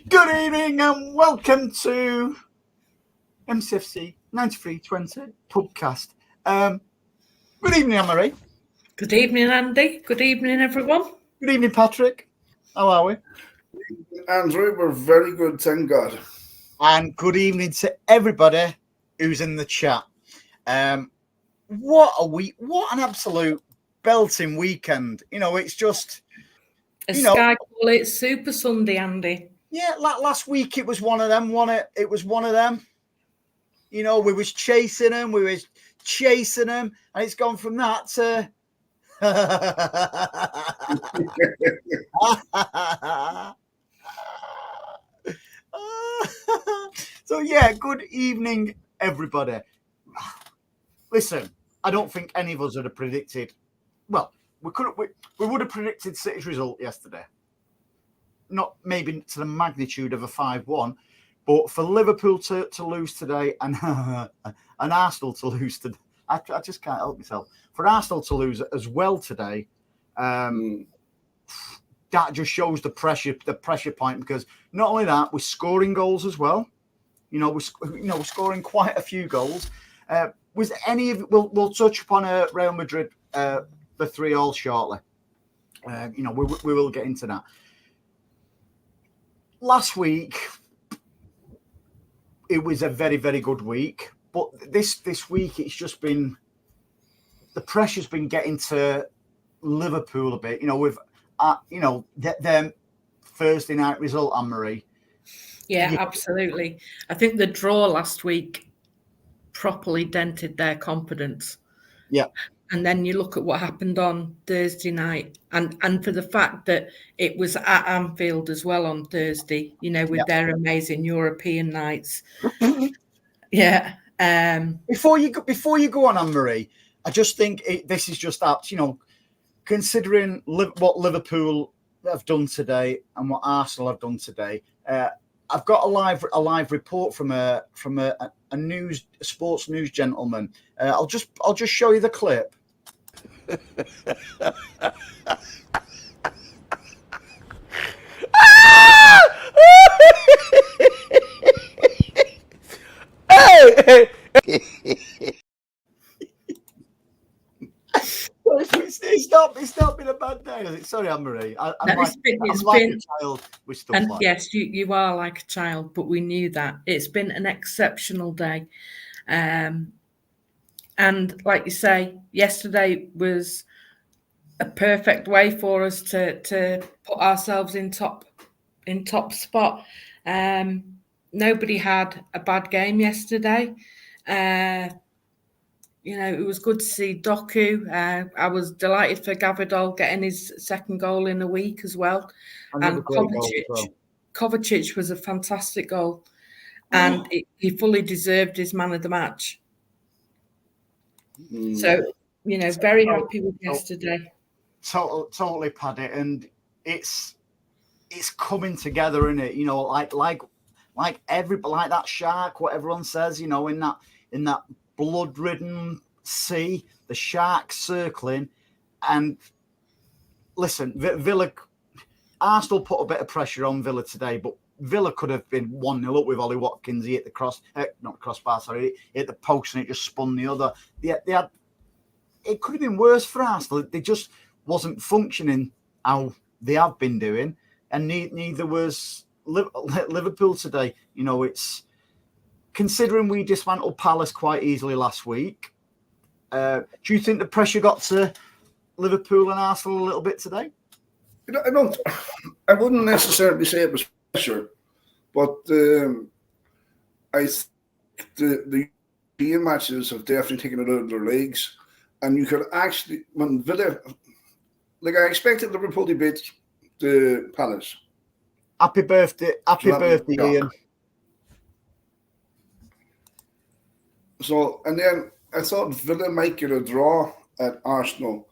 Good evening and welcome to MCFC 9320 PUBcast. Good evening, Anne-Marie. Good evening, Andy. Good evening, everyone. Good evening, Patrick. How are we? Andrew, we're very good, thank God. And good evening to everybody who's in the chat. What an absolute belting weekend. You know, it's just... Sky call it Super Sunday, Andy. Yeah, last week it was one of them, it was one of them. You know, we was chasing them, and it's gone from that to... So yeah, good evening, everybody. Listen, I don't think any of us would have predicted. Well, we would have predicted City's result yesterday. Not maybe to the magnitude of a 5-1, but for Liverpool to lose today and Arsenal to lose today, I just can't help myself. For Arsenal to lose as well today, that just shows the pressure point, because not only that, we're scoring goals as well. We're scoring quite a few goals. Was any of we'll touch upon Real Madrid, the 3-3 shortly. We will get into that. Last week, it was a very, very good week, but this week it's just been, the pressure's been getting to Liverpool a bit. With their Thursday night result, Anne-Marie. Yeah, absolutely. I think the draw last week properly dented their confidence. Yeah. And then you look at what happened on Thursday night, and for the fact that it was at Anfield as well on Thursday, with their amazing European nights. Yeah. Before you go on, Anne-Marie, I just think this is just apt, considering what Liverpool have done today and what Arsenal have done today. I've got a live report from a sports news gentleman. I'll just show you the clip. It's not been a bad day, has it? Sorry, Anne-Marie. I'm like a child with stuff like that. Yes, you are like a child, but we knew that. It's been an exceptional day. And like you say, yesterday was a perfect way for us to put ourselves in top spot. Nobody had a bad game yesterday. It was good to see Doku. I was delighted for Gavidol getting his second goal in a week as well. And Kovacic was a fantastic goal. And he fully deserved his man of the match. So, very happy with yesterday. Totally, Paddy. And it's coming together, isn't it? Like everybody, like that shark, what everyone says, in that blood-ridden sea, the shark circling. And listen, Arsenal put a bit of pressure on Villa today, but Villa could have been 1-0 up with Ollie Watkins. He hit the he hit the post and it just spun the other. It could have been worse for Arsenal. They just wasn't functioning how they have been doing, and neither was Liverpool today. It's... Considering we dismantled Palace quite easily last week, do you think the pressure got to Liverpool and Arsenal a little bit today? I wouldn't necessarily say it was pressure, but I think the European matches have definitely taken it out of their legs, and you could actually, when Villa, I expected Liverpool to beat the Palace. Happy birthday, Ian. So, and then I thought Villa might get a draw at Arsenal.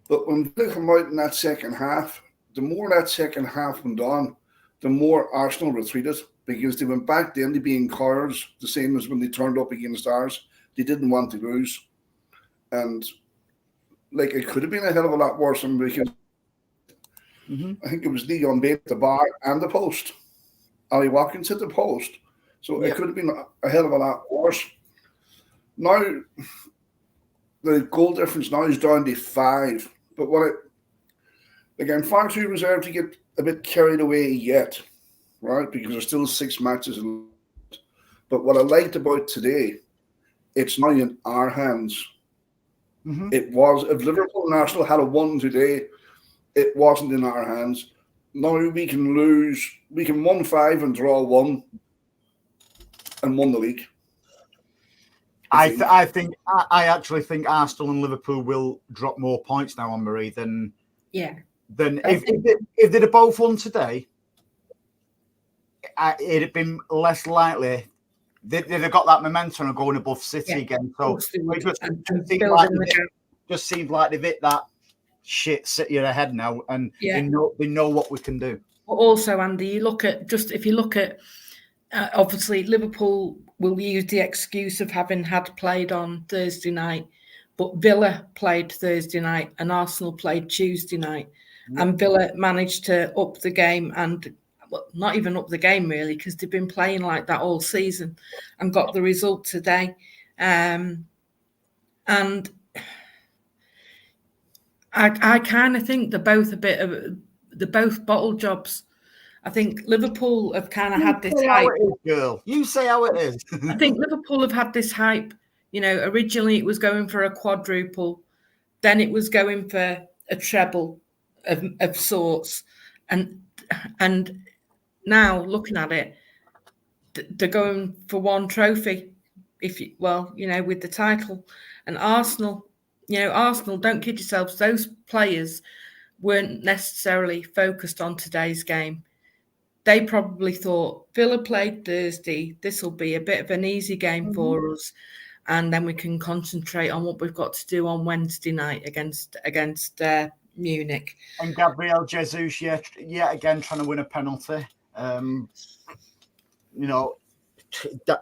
But when Villa came out in that second half, the more that second half went on, the more Arsenal retreated, because they went back then to being cowards, the same as when they turned up against ours. They didn't want to lose. And it could have been a hell of a lot worse because I think it was Leon Bain at the bar and the post. Ali Watkins hit the post. So Yep. it could have been a hell of a lot worse. Now, the goal difference now is down to 5. But I'm far too reserved to get a bit carried away yet, right? Because there's still 6 matches. But what I liked about today, it's now in our hands. Mm-hmm. It was, if Liverpool and Arsenal had a 1 today, it wasn't in our hands. Now we can 1-5 and draw 1 and won the league. I actually think Arsenal and Liverpool will drop more points now on Marie than if they'd have both won today. It'd have been less likely. They'd have got that momentum of going above City again. So it just seems like they've hit that shit City ahead now, and they know what we can do. But also, Andy, if you look at obviously Liverpool will use the excuse of having had played on Thursday night, but Villa played Thursday night and Arsenal played Tuesday night, and Villa managed to up the game and not even up the game really, because they've been playing like that all season and got the result today. And I kind of think they're both bottle jobs. I think Liverpool have kind of had this hype. Girl, you say how it is. I think Liverpool have had this hype. Originally it was going for a quadruple, then it was going for a treble of sorts, and now looking at it, they're going for 1 trophy. With the title. And Arsenal, don't kid yourselves, those players weren't necessarily focused on today's game. They probably thought, Villa played Thursday, this will be a bit of an easy game for us, and then we can concentrate on what we've got to do on Wednesday night against Munich. And Gabriel Jesus yet again trying to win a penalty.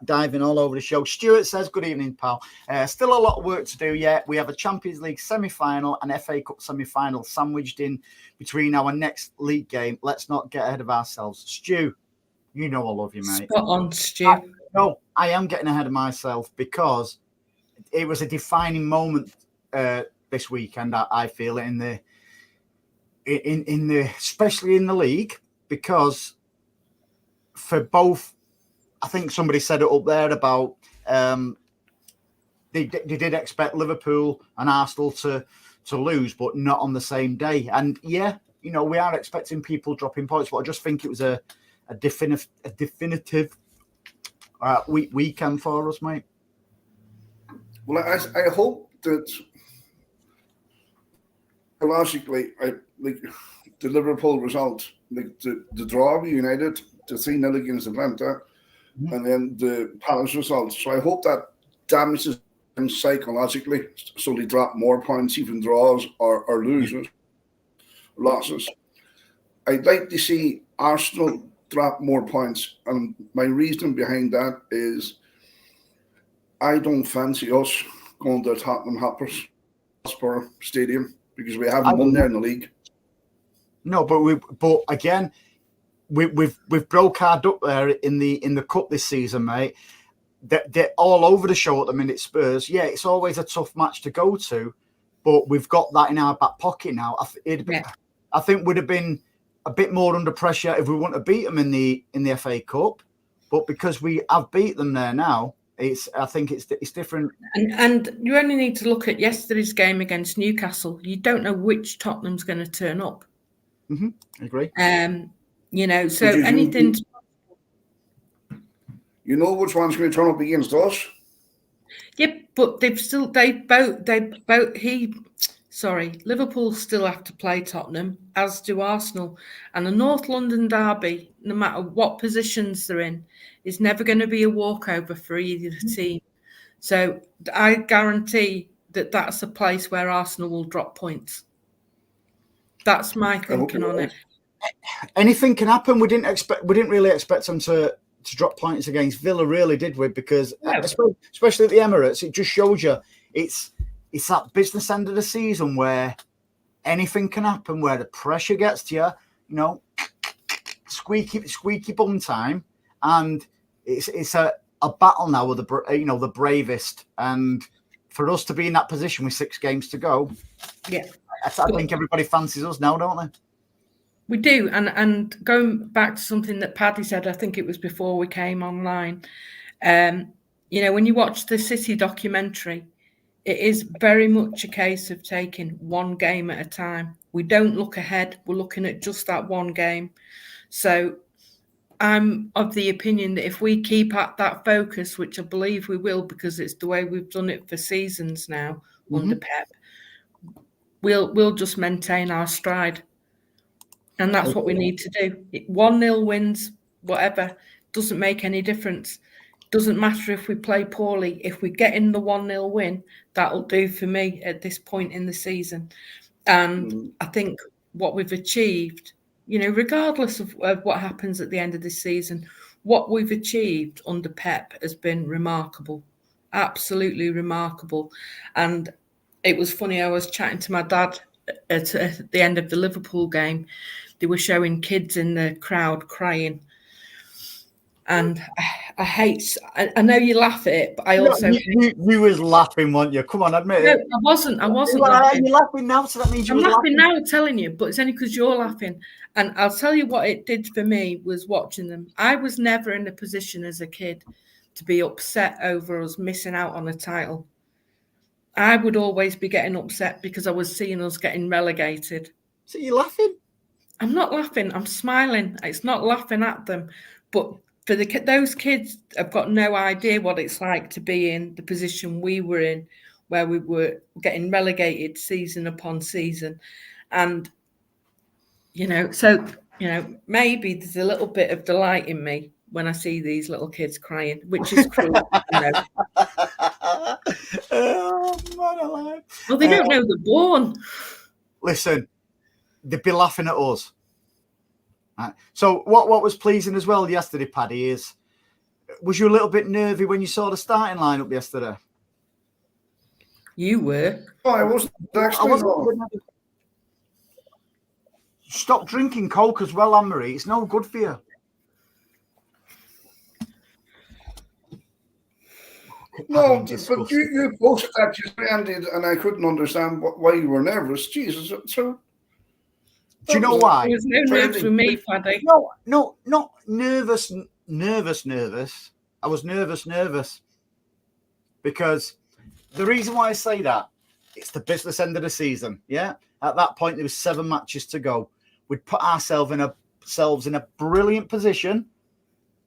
Diving all over the show. Stuart says, good evening, pal. Still a lot of work to do yet. We have a Champions League semi-final and FA Cup semi-final sandwiched in between our next league game. Let's not get ahead of ourselves. Stu, you know I love you, mate. Spot on, Stu. I am getting ahead of myself because it was a defining moment this weekend. I feel it in the especially in the league, because for both, I think somebody said it up there about they did expect Liverpool and Arsenal to lose, but not on the same day. And we are expecting people dropping points, but I just think it was a definitive weekend for us, mate. Well, I hope that logically, the Liverpool result, the draw with United, the 3-0 against Atlanta, and then the Palace result. So I hope that damages them psychologically, so they drop more points, even draws or losses. I'd like to see Arsenal drop more points, and my reason behind that is I don't fancy us going to Tottenham Hotspur Stadium, because we haven't won there in the league. No, but again, we've broke our duck there in the cup this season, mate. They're all over the show at the minute, Spurs. Yeah, it's always a tough match to go to, but we've got that in our back pocket now. I think we'd have been a bit more under pressure if we wouldn't have beat them in the FA Cup, but because we have beat them there now, I think it's different. And you only need to look at yesterday's game against Newcastle. You don't know which Tottenham's going to turn up. Mm-hmm. I agree. So anything. You know which one's going to turn up against us? Yep, but Liverpool still have to play Tottenham, as do Arsenal. And the North London derby, no matter what positions they're in, is never going to be a walkover for either team. So I guarantee that that's a place where Arsenal will drop points. That's my thinking on it. Anything can happen. We didn't really expect them to drop points against Villa, really, did we? Because especially at the Emirates, it just shows you it's that business end of the season where anything can happen, where the pressure gets to you. squeaky bum time, and it's a battle now with the bravest. And for us to be in that position with 6 games to go, yeah, I think everybody fancies us now, don't they? We do. And going back to something that Paddy said, I think it was before we came online. When you watch the City documentary, it is very much a case of taking one game at a time. We don't look ahead. We're looking at just that one game. So I'm of the opinion that if we keep at that focus, which I believe we will, because it's the way we've done it for seasons now under Pep, we'll just maintain our stride. And that's what we need to do. 1-0 wins, whatever, doesn't make any difference. Doesn't matter if we play poorly. If we get in the 1-0 win, that'll do for me at this point in the season. And I think what we've achieved, regardless of what happens at the end of this season, what we've achieved under Pep has been remarkable, absolutely remarkable. And it was funny, I was chatting to my dad at the end of the Liverpool game. They were showing kids in the crowd crying. And I know you laugh at it, but I also... You was laughing, weren't you? Come on, admit it. No, I wasn't laughing. You're laughing now, so that means I'm laughing now, telling you, but it's only because you're laughing. And I'll tell you what it did for me was watching them. I was never in a position as a kid to be upset over us missing out on a title. I would always be getting upset because I was seeing us getting relegated. So you're laughing? I'm not laughing. I'm smiling. It's not laughing at them. But for those kids, have got no idea what it's like to be in the position we were in, where we were getting relegated season upon season. And, maybe there's a little bit of delight in me when I see these little kids crying, which is cruel. Oh, man alive. Well, they don't know they're born. Listen, they'd be laughing at us. Right. So what was pleasing as well yesterday, Paddy, is was you a little bit nervy when you saw the starting lineup yesterday? You were. Oh, I wasn't actually. Stop drinking Coke as well, Anne-Marie. It's no good for you. No, but you posted that you ended, and I couldn't understand why you were nervous. Jesus, so. Do you know why? There was no nerves with me, Paddy. No, not nervous. I was nervous. Because the reason why I say that, it's the business end of the season, yeah? At that point, there was 7 matches to go. We'd put ourselves in a brilliant position.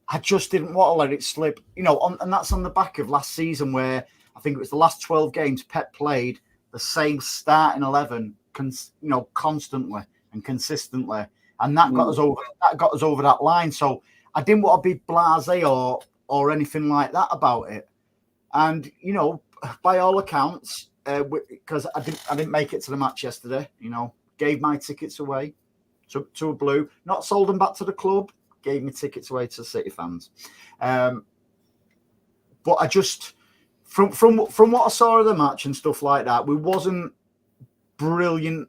I just didn't want to let it slip, and that's on the back of last season where I think it was the last 12 games Pep played the same starting 11, constantly and consistently, and that got us over that line. So I didn't want to be blasé or anything like that about it. And by all accounts, because I didn't make it to the match yesterday, gave my tickets away to a Blue, not sold them back to the club. Gave me tickets away to City fans, but I just from what I saw of the match and stuff like that, we wasn't brilliant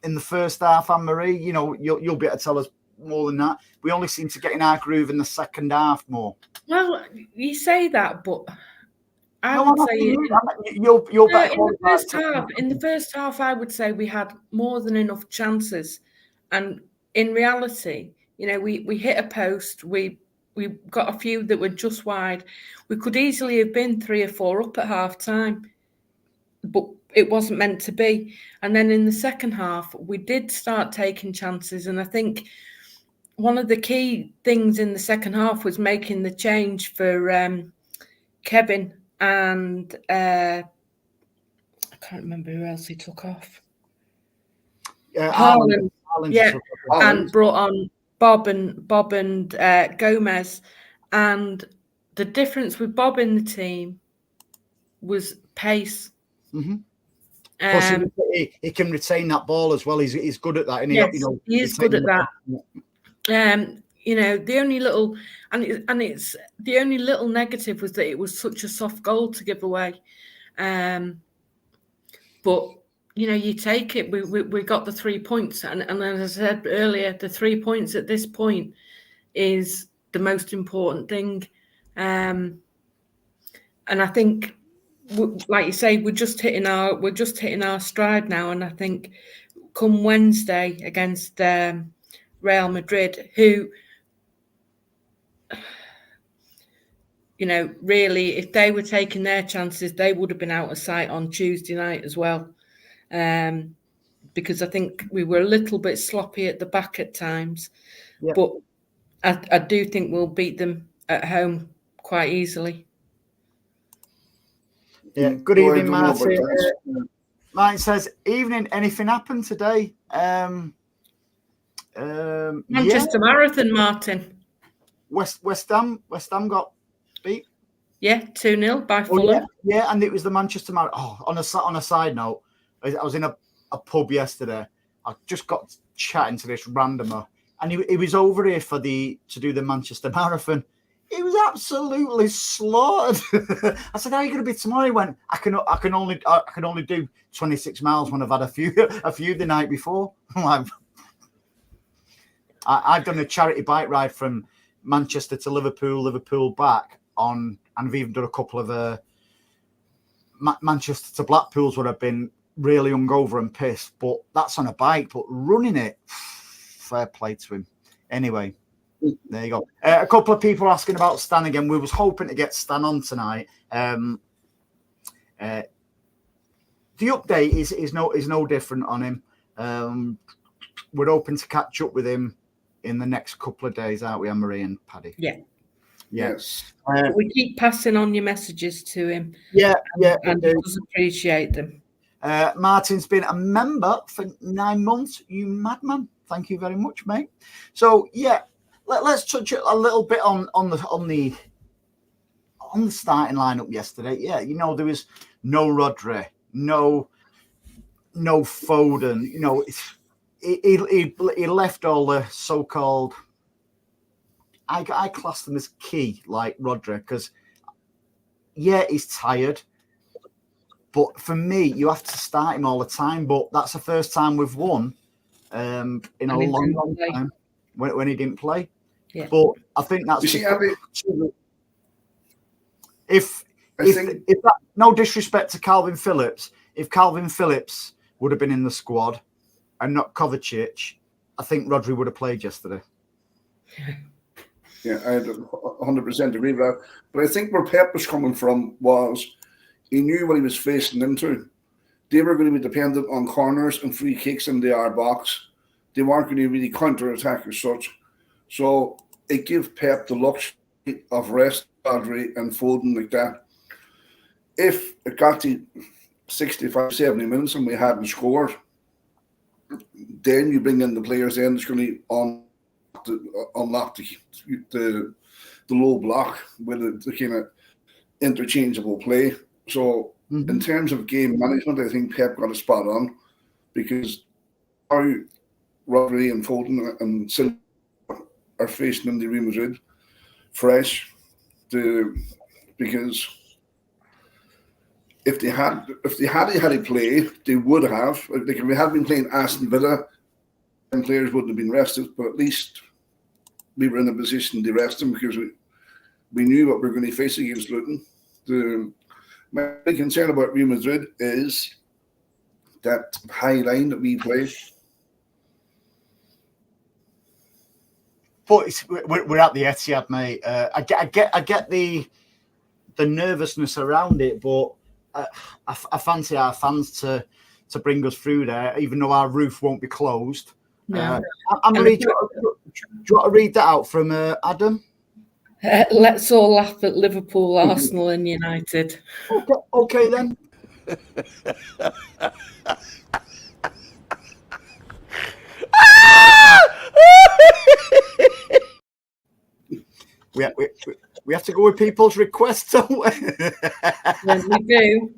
in the first half. Anne-Marie, you'll be able to tell us more than that. We only seem to get in our groove in the second half more. Well, you say that, but I would say you're better. In the first half, I would say we had more than enough chances, and in reality, we hit a post. We got a few that were just wide. We could easily have been 3 or 4 up at half time, but it wasn't meant to be. And then in the second half, we did start taking chances. And I think one of the key things in the second half was making the change for Kevin and I can't remember who else he took off. Haaland. Yeah, and brought on Bob and Gomez, and the difference with Bob in the team was pace. Mm-hmm. Plus, he can retain that ball as well. He's good at that. And he is good at that. The only little it's the only little negative was that it was such a soft goal to give away. But you take it. We got the 3 points, and as I said earlier, the 3 points at this point is the most important thing. And I think, like you say, we're just hitting our stride now. And I think come Wednesday against Real Madrid, who, really, if they were taking their chances, they would have been out of sight on Tuesday night as well. Because I think we were a little bit sloppy at the back at times. Yep. But I do think we'll beat them at home quite easily. Yeah. Good evening, Martin. Martin says, "Evening. Anything happened today?" Manchester Marathon, Martin. West Ham got beat. Yeah, 2-0 by Fulham. Yeah, and it was the Manchester Marathon. Oh, on a side note, I was in a pub yesterday. I just got chatting to this randomer, and he was over here to do the Manchester Marathon. He was absolutely slaughtered. I said, "How are you going to be tomorrow?" He went, I can only do 26 miles when I've had a few the night before." I'm like, I've done a charity bike ride from Manchester to Liverpool back and I've even done a couple of Manchester to Blackpool's where I've been really hungover and pissed. But that's on a bike. But running it, fair play to him. Anyway. There you go. A couple of people asking about Stan again. We was hoping to get Stan on tonight. The update is no different on him. We're hoping to catch up with him in the next couple of days, aren't we, Anne-Marie and Paddy? Yeah. Yes. We keep passing on your messages to him. Yeah. And he does appreciate them. Martin's been a member for 9 months. You madman. Thank you very much, mate. So yeah. Let's touch a little bit on the starting lineup yesterday. Yeah, there was no Rodri, no Foden. He left all the so-called. I class them as key, like Rodri, because he's tired. But for me, you have to start him all the time. But that's the first time we've won in a long time when he didn't play. Yeah. But I think that's if that, no disrespect to Calvin Phillips, if Calvin Phillips would have been in the squad and not Kovacic, I think Rodri would have played yesterday. Yeah, I 100% agree with that. But I think where Pep was coming from was he knew what he was facing into. They were going to be dependent on corners and free kicks in the R box. They weren't going to really counter-attack as such. So it gives Pep the luxury of rest, Rodri and Foden like that. If it got to 65, 70 minutes and we hadn't scored, then you bring in the players in that's going to unlock the low block with the kind of interchangeable play. So in terms of game management, I think Pep got a spot on because how Rodri and Foden and Silva are facing in the Real Madrid fresh, because if they had play, they would have. Like if we had been playing Aston Villa, and players wouldn't have been rested, but at least we were in a position to rest them because we knew what we were going to face against Luton. My big concern about Real Madrid is that high line that we play. But we're at the Etihad, mate. I get the nervousness around it, but I fancy our fans to bring us through there, even though our roof won't be closed. No. Anne-Marie, do you want to read that out from Adam? Let's all laugh at Liverpool, Arsenal, and United. Okay then. We have to go with people's requests, don't we? Yeah, we do.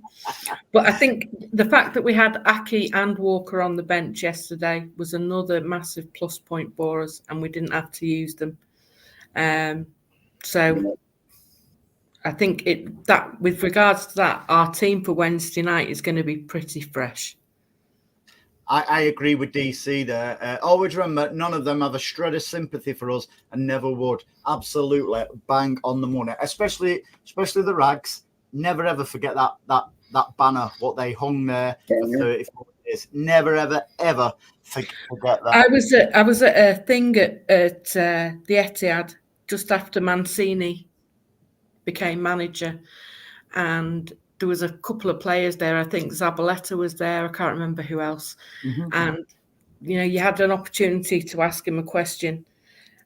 But I think the fact that we had Aki and Walker on the bench yesterday was another massive plus point for us, and we didn't have to use them. So I think that with regards to that, our team for Wednesday night is going to be pretty fresh. I agree with DC there. Always remember, none of them have a shred of sympathy for us and never would. Absolutely bang on the money, especially the Rags. Never ever forget that banner, what they hung there for 34 years. Never ever forget that. I was at a thing at the Etihad just after Mancini became manager, and there was a couple of players there. I think Zabaleta was there. I can't remember who else. Mm-hmm. And, you had an opportunity to ask him a question.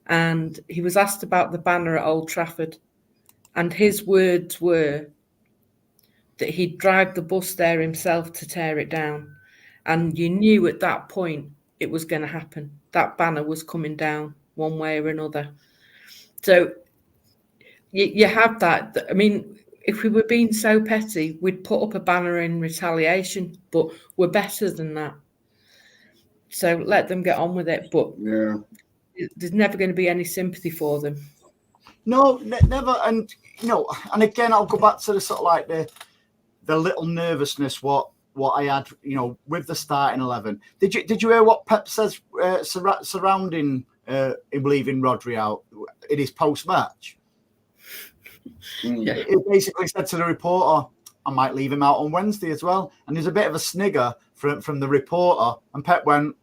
And he was asked about the banner at Old Trafford. And his words were that he'd drive the bus there himself to tear it down. And you knew at that point it was going to happen. That banner was coming down one way or another. So you have that. I mean, if we were being so petty, we'd put up a banner in retaliation, but we're better than that. So let them get on with it. But there's never going to be any sympathy for them. No, never. And, and again, I'll go back to the sort of like the little nervousness, what I had, with the starting 11. Did you hear what Pep says surrounding him leaving Rodri out in his post-match? Yeah. He basically said to the reporter, I might leave him out on Wednesday as well. And there's a bit of a snigger from the reporter. And Pep went,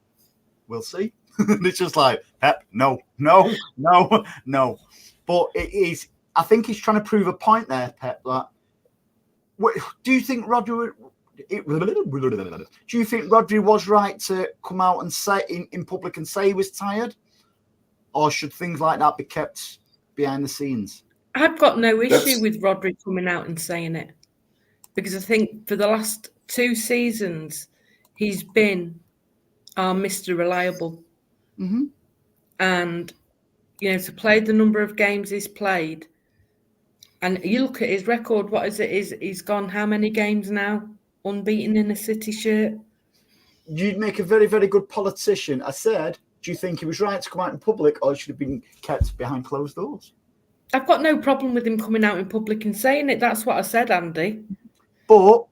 we'll see. And it's just like, Pep, no. But I think he's trying to prove a point there, Pep. That, do you think Rodri was right to come out and say in public and say he was tired? Or should things like that be kept behind the scenes? I've got no issue with Rodri coming out and saying it, because I think for the last 2 seasons, he's been our Mr. Reliable. Mm-hmm. And, to play the number of games he's played, and you look at his record, what is it? He's gone how many games now unbeaten in a City shirt? You'd make a very, very good politician. I said, do you think he was right to come out in public, or should have been kept behind closed doors? I've got no problem with him coming out in public and saying it. That's what I said, Andy. But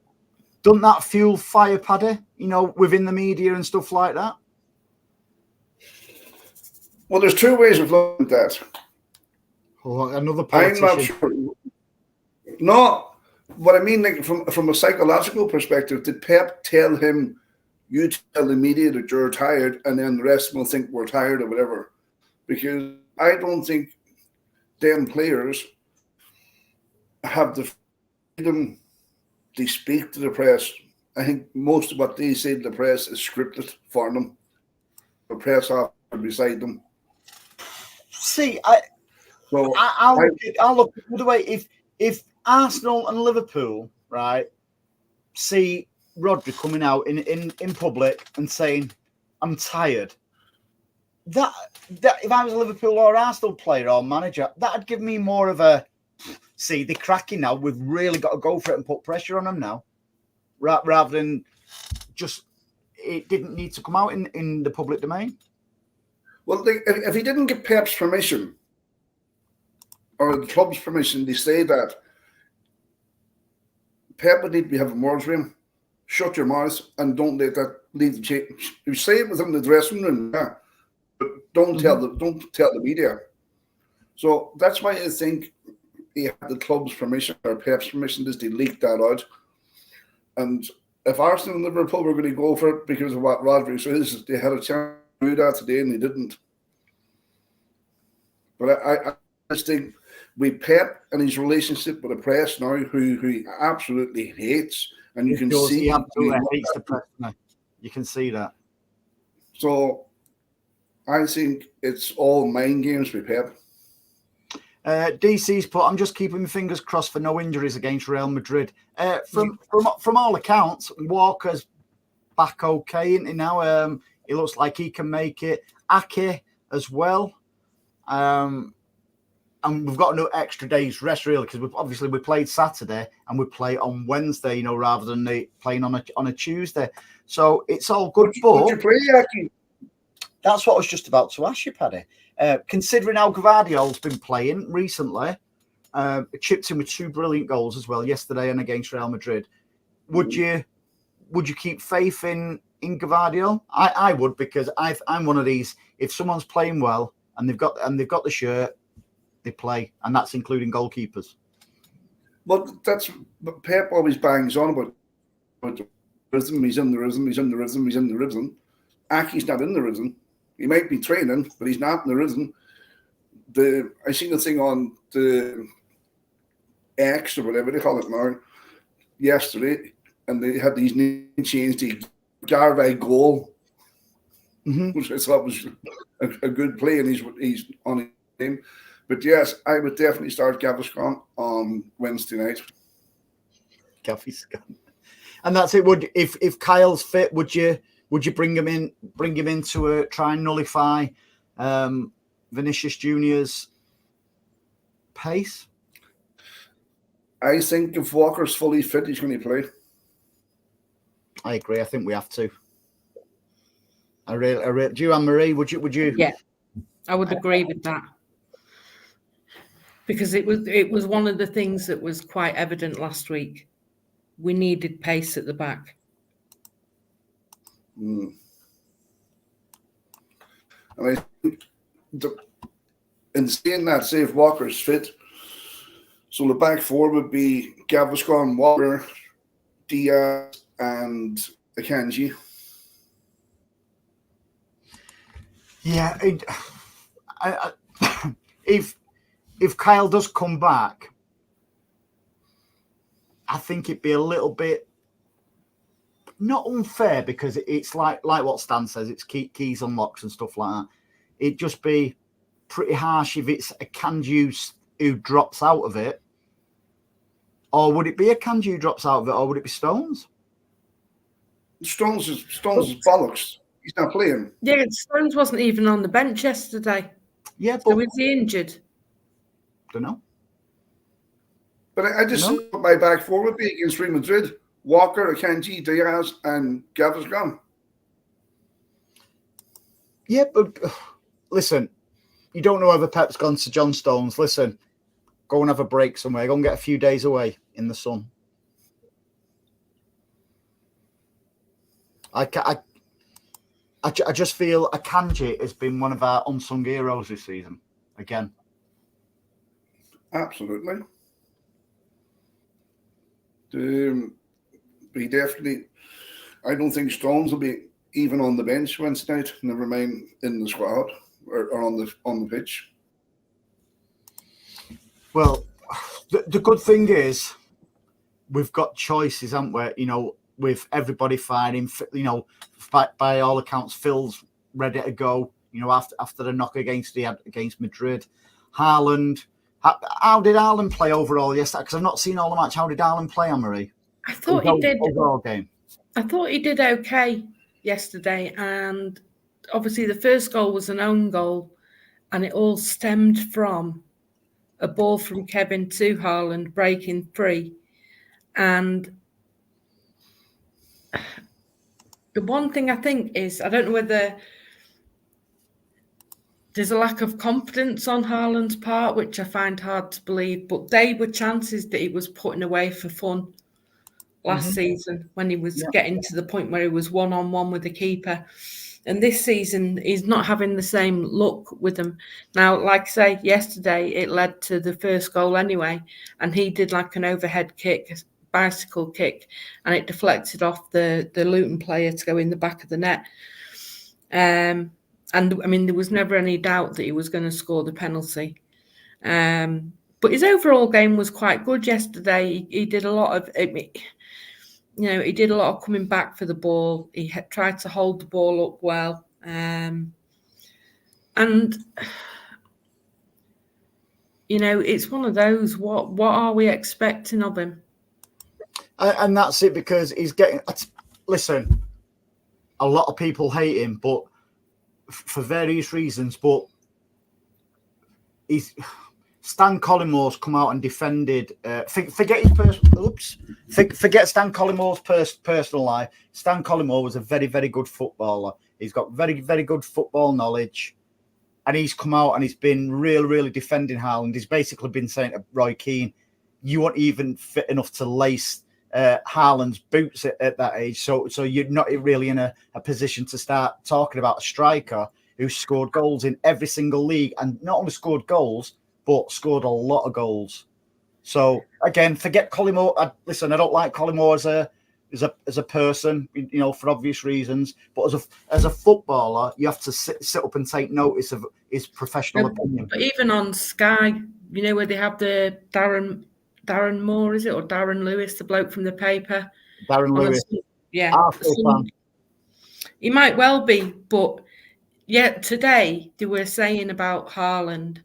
doesn't that fuel fire, Paddy, within the media and stuff like that? Well, there's 2 ways of looking at that. Oh, another politician. I'm not sure. No, what I mean, like from a psychological perspective, did Pep tell him, you tell the media that you're tired, and then the rest will think we're tired or whatever? Because I don't think them players have the freedom to speak to the press. I think most of what they say to the press is scripted for them. The press officer beside them. See, I'll look the other way. If Arsenal and Liverpool, right, see Rodri coming out in public and saying, I'm tired, that if I was a Liverpool or Arsenal player or manager, that'd give me more of a, see, they're cracking now. We've really got to go for it and put pressure on them now, rather than just, it didn't need to come out in the public domain. Well, if he didn't get Pep's permission or the club's permission, they say that Pep would need to be having words with him. Shut your mouth and don't let that lead the change. You say it within the dressing room, yeah, but don't tell the media. So that's why I think he had the club's permission or Pep's permission to leak that out. And if Arsenal and Liverpool were going to go for it because of what Rodri says, they had a chance to do that today and they didn't. But I just think with Pep and his relationship with the press now, who he absolutely hates, and you can see he absolutely hates the press now. You can see that. So I think it's all mind games with Pep. DC's put, I'm just keeping my fingers crossed for no injuries against Real Madrid. From all accounts, Walker's back okay, isn't he now? He looks like he can make it. Ake as well. And we've got no extra days rest really, because we played Saturday and we play on Wednesday, rather than playing on a Tuesday. So it's all good. Would you play, Ake? That's what I was just about to ask you, Paddy. Considering how Gvardiol's been playing recently, chipped in with 2 brilliant goals as well yesterday and against Real Madrid. Would you would you keep faith in Gvardiol? I would, because I'm one of these. If someone's playing well and they've got the shirt, they play, and that's including goalkeepers. Well, that's Pep always bangs on about the rhythm. He's in the rhythm. He's in the rhythm. He's in the rhythm. Aki's not in the rhythm. He might be training, but he's not in the rhythm. I seen the thing on the X or whatever they call it now yesterday, and they had these name changed to Garvey goal, which I thought was a good play, and he's on his game. But yes, I would definitely start Gaviscon on Wednesday night. Gaviscon, and that's it. Would if Kyle's fit, would you bring him in to try and nullify Vinicius Junior's pace? I think if Walker's fully fit, he's going to play. I agree. I think we have to. I really. Do you, Anne-Marie? Would you? Yeah, I would agree with that, because it was one of the things that was quite evident last week. We needed pace at the back. And I think in saying that, say if Walker's fit, so the back four would be Gaviscon, Walker, Diaz, and Akanji. Yeah, if Kyle does come back, I think it'd be a little bit not unfair, because it's like what Stan says, it's keys unlocks and stuff like that. It'd just be pretty harsh if it's Akanji who drops out of it. Or would it be Akanji who drops out of it, or would it be Stones? Stones is bollocks. He's not playing. Yeah, Stones wasn't even on the bench yesterday. Yeah, but so was he injured? Don't know. But I just thought my back four would be against Real Madrid: Walker, Akanji, Diaz, and Gaviscon. Yeah, but listen, you don't know whether Pep's gone to John Stones. Listen, go and have a break somewhere. Go and get a few days away in the sun. I just feel Akanji has been one of our unsung heroes this season again. Absolutely. He definitely. I don't think Stones will be even on the bench Wednesday night. Never mind in the squad or on the pitch. Well, the good thing is we've got choices, haven't we? You know, with everybody fighting, you know, by all accounts, Phil's ready to go. You know, after the knock against Madrid, Haaland. How did Haaland play overall yesterday? Because I've not seen all the match. How did Haaland play, Anne-Marie? I thought he did. Overall game. I thought he did okay yesterday, and obviously the first goal was an own goal, and it all stemmed from a ball from Kevin to Haaland breaking free. And the one thing I think is, I don't know whether there's a lack of confidence on Haaland's part, which I find hard to believe, but they were chances that he was putting away for fun last season when he was getting to the point where he was one-on-one with the keeper. And this season, he's not having the same luck with them. Now, like I say, yesterday, it led to the first goal anyway, and he did like an overhead kick, bicycle kick, and it deflected off the Luton player to go in the back of the net. And, I mean, there was never any doubt that he was going to score the penalty. But his overall game was quite good yesterday. He did a lot of... he did a lot of coming back for the ball. He tried to hold the ball up well. And, it's one of those, what are we expecting of him? And that's it, because he's getting... Listen, a lot of people hate him, but for various reasons, but Stan Collimore's come out and defended. Forget Stan Collimore's personal life. Stan Collymore was a very, very good footballer. He's got very, very good football knowledge, and he's come out and he's been really, really defending Haaland. He's basically been saying to Roy Keane, "You weren't even fit enough to lace Haaland's boots at that age. So you're not really in a position to start talking about a striker who scored goals in every single league, and not only scored goals, but scored a lot of goals. So again, forget Collymore. Listen, I don't like Collymore as a person, for obvious reasons. But as a footballer, you have to sit up and take notice of his professional opinion. But even on Sky, where they have the Darren Moore, is it, or Darren Lewis, the bloke from the paper? Darren Lewis. Yeah. Fan. He might well be, but yeah, today they were saying about Haaland,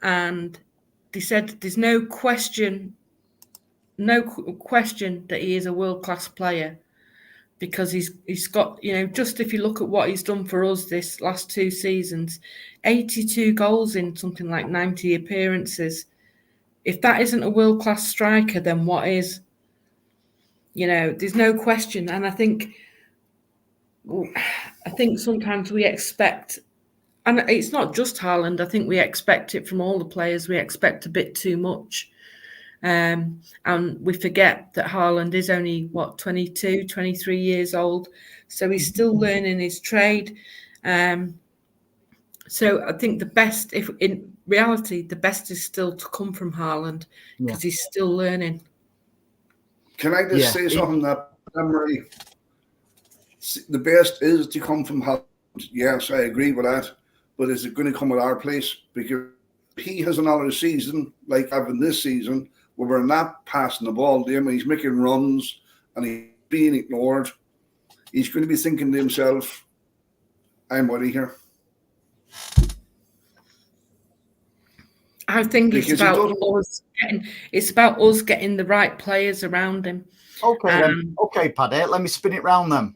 and they said there's no question that he is a world-class player, because he's got, just if you look at what he's done for us this last 2 seasons, 82 goals in something like 90 appearances. If that isn't a world-class striker, then what is? There's no question. And I think sometimes we expect, and it's not just Haaland, I think we expect it from all the players. We expect a bit too much. And we forget that Haaland is only, 22, 23 years old. So he's still learning his trade. So I think the best, if in reality, the best is still to come from Haaland, because he's still learning. Can I just say something that memory? The best is to come from Haaland. Yes, I agree with that. But is it going to come at our place? Because he has another season, like having this season, where we're not passing the ball to him, and he's making runs and he's being ignored. He's going to be thinking to himself, I'm out of here. I think it's about us getting the right players around him. Okay, Paddy, let me spin it round then.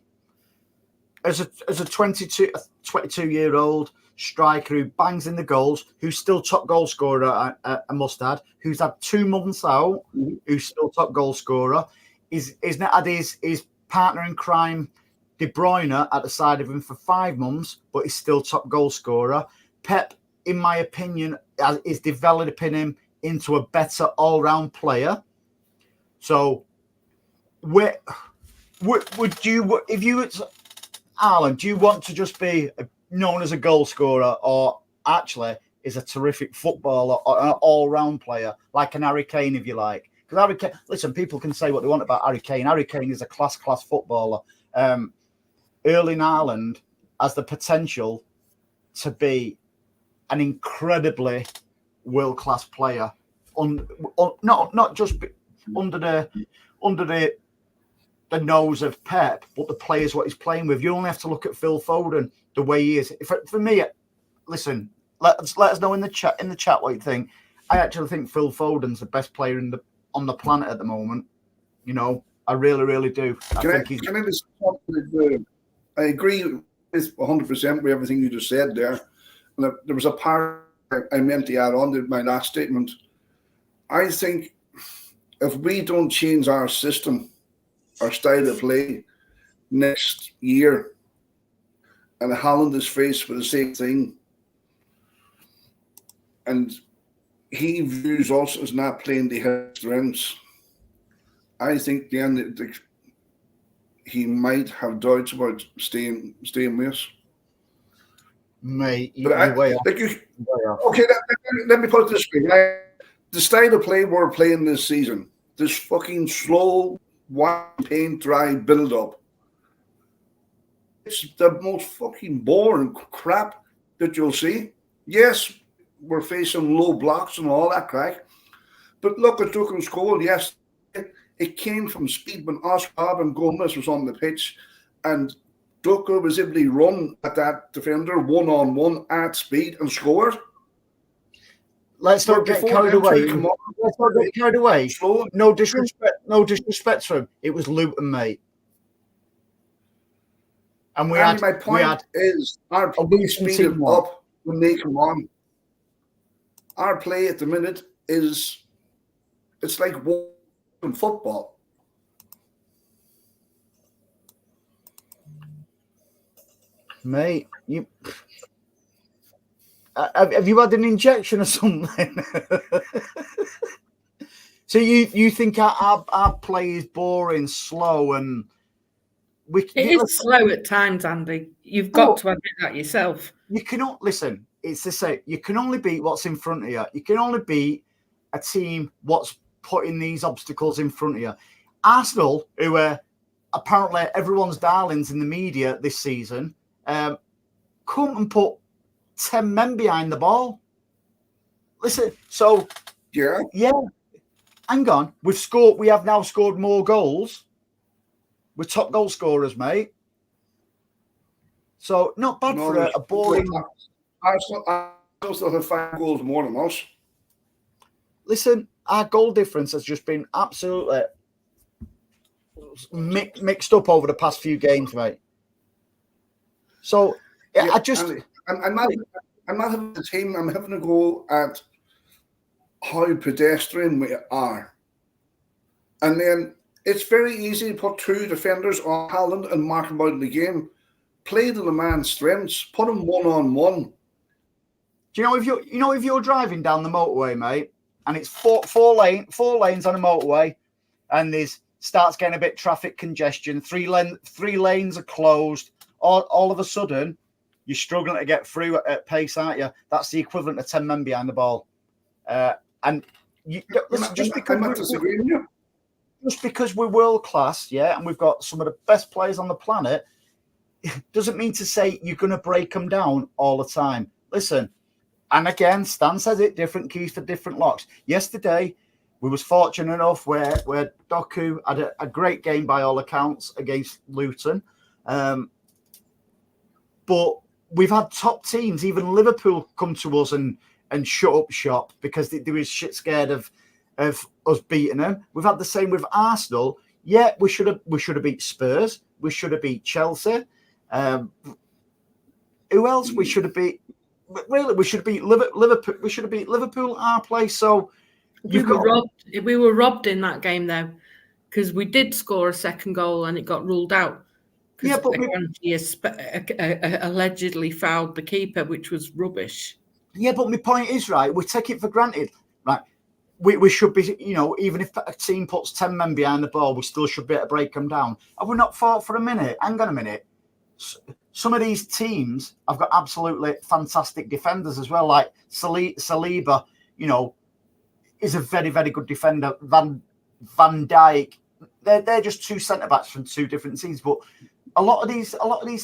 As a 22-year-old striker who bangs in the goals, who's still top goal scorer, I must add, who's had 2 months out, who's still top goal scorer, he's not had his partner in crime, De Bruyne, at the side of him for 5 months, but he's still top goal scorer. Pep, in my opinion, is developing him into a better all-round player. So, would you, if you, Alan, do you want to just be known as a goal scorer, or actually is a terrific footballer or an all-round player, like an Harry Kane, if you like? Because Harry Kane, listen, people can say what they want about Harry Kane. Harry Kane is a class footballer. Erling Haaland has the potential to be an incredibly world-class player, not just under the nose of Pep, but the players what he's playing with. You only have to look at Phil Foden, the way he is. For me, listen, let us know in the chat what you think. I actually think Phil Foden's the best player on the planet at the moment. I really, really do. I agree with 100% with everything you just said there. And there was a part I meant to add on to my last statement. I think if we don't change our system, our style of play next year, and Haaland is faced with the same thing, and he views us as not playing to his strengths, I think then he might have doubts about staying with us. Mate, let me put it this way. The style of play we're playing this season, this fucking slow, paint dry build up, it's the most fucking boring crap that you'll see. Yes, we're facing low blocks and all that crack, but look at Ducham's goal. Yes, it came from speed when Oscar and Gomez was on the pitch, and Duka was able to run at that defender one-on-one at speed and scored. Let's not get carried away. Let's not get carried away. No disrespect to him. It was Luton, mate. And my point is, our play speeded up when they come on. Our play at the minute it's like in football. Mate, have you had an injection or something? So you think our play is boring, slow, and it is slow at times, Andy. You've got to admit that yourself. You cannot listen. It's the same. You can only beat what's in front of you. You can only beat a team what's putting these obstacles in front of you. Arsenal, who are apparently everyone's darlings in the media this season, come and put 10 men behind the ball. Listen, so yeah. Hang on, we have now scored more goals. We're top goal scorers, mate. So not bad for a boring. Arsenal still have 5 goals more than us. Listen, our goal difference has just been absolutely mixed up over the past few games, mate. So I'm not having the team. I'm having a go at how pedestrian we are, and then it's very easy to put 2 defenders on Haaland and mark him out in the game. Play to the man's strengths. Put him 1-on-1. Do you know if you're driving down the motorway, mate, and it's four lanes on a motorway, and starts getting a bit traffic congestion. 3 lanes are closed. All of a sudden, you're struggling to get through at pace, aren't you? That's the equivalent of 10 men behind the ball. And just because we're world class, and we've got some of the best players on the planet, doesn't mean to say you're going to break them down all the time. Listen, and again, Stan says it, different keys for different locks. Yesterday, we was fortunate enough where Doku had a great game by all accounts against Luton. But we've had top teams, even Liverpool, come to us and shut up shop because they were shit scared of us beating them. We've had the same with Arsenal. Yeah, we should have beat Spurs. We should have beat Chelsea. Who else? We should have beat. Really, we should have beat Liverpool. We should have beat Liverpool at our place. So we were robbed in that game though, because we did score a second goal and it got ruled out. Yeah, but he allegedly fouled the keeper, which was rubbish. Yeah, but my point is, right, we take it for granted. Right, we should be, even if a team puts 10 men behind the ball, we still should be able to break them down. Have we not fought for a minute? Hang on a minute. Some of these teams have got absolutely fantastic defenders as well, like Saliba, is a very, very good defender. Van Dijk, they're just 2 centre-backs from 2 different teams, but a lot of these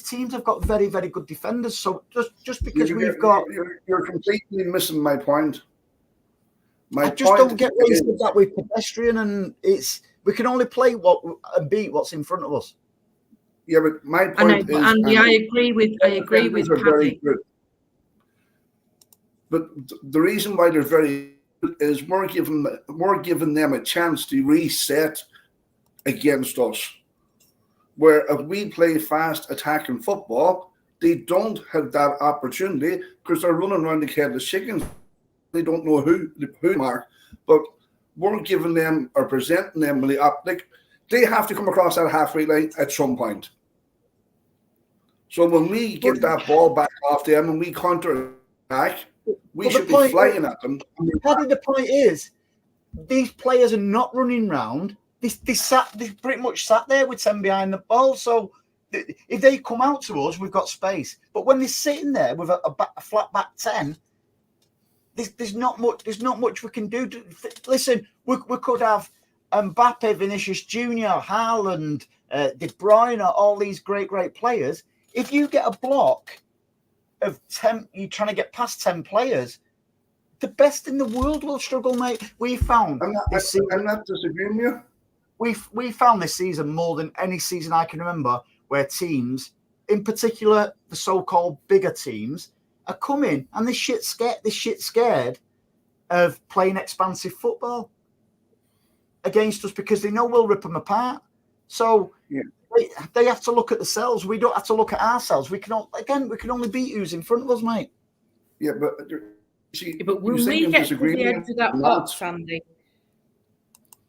teams have got very, very good defenders. So just because you're completely missing my point. I just don't get why you said that with pedestrian, and we can only play and beat what's in front of us. Yeah, but my point is, Andy, I agree with Paddy. But the reason why they're very good is we're giving them a chance to reset against us. Where if we play fast attacking football, they don't have that opportunity because they're running around the headless chickens. They don't know who mark, but we're giving them or presenting them with the optic. They have to come across that halfway line at some point. So when we get that ball back off them and we counter attack, we should be flying at them. The point is, these players are not running round. They pretty much sat there with 10 behind the ball. So if they come out to us, we've got space. But when they're sitting there with a flat back 10, there's not much we can do. Listen, we could have Mbappe, Vinicius Junior, Haaland, De Bruyne, all these great players. If you get a block of 10, you're trying to get past 10 players. The best in the world will struggle, mate. We found. I'm not disagreeing with you. We found this season more than any season I can remember where teams, in particular the so-called bigger teams, are coming and they're shit scared of playing expansive football against us because they know we'll rip them apart. So they have to look at themselves. We don't have to look at ourselves. We can only beat who's in front of us, mate. Yeah, but but when we get to the edge of that box, Andy,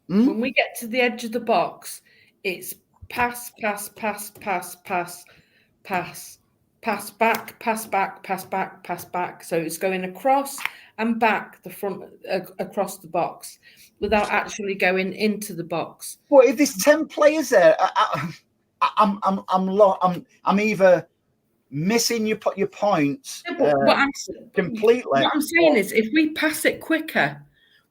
when we get to the edge of the box, it's pass back, pass back. So it's going across and back the front across the box without actually going into the box. Well, if there's 10 players there, I'm either missing your points completely. What I'm saying is, if we pass it quicker,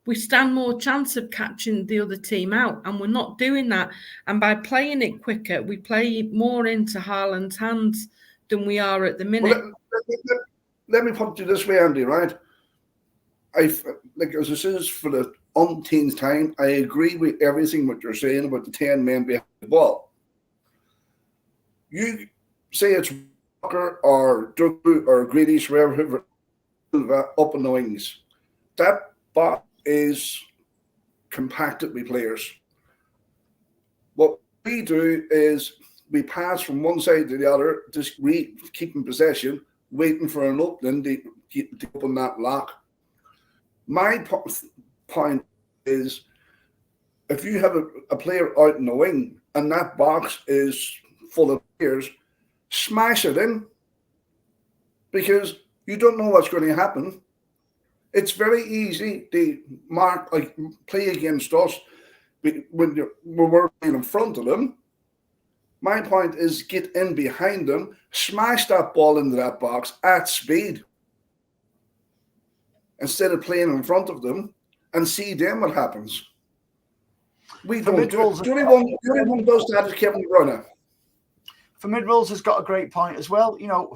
we stand more chance of catching the other team out, and we're not doing that. And by playing it quicker, we play more into Haaland's hands than we are at the minute. Well, let me put it this way, Andy, right? As this is for the umpteenth time, I agree with everything what you're saying about the 10 men behind the ball. You say it's Walker or Doku or Grealish, wherever up in the wings. That box is compacted with players. What we do is we pass from one side to the other, just keeping possession, waiting for an opening to open that lock. My point is, if you have a player out in the wing and that box is full of players, smash it in, because you don't know what's going to happen. It's very easy to play against us when we're in front of them. My point is, get in behind them, smash that ball into that box at speed, instead of playing in front of them, and see then what happens. We don't do it. The only one does that is Kevin De Bruyne. For mid-rolls has got a great point as well. You know,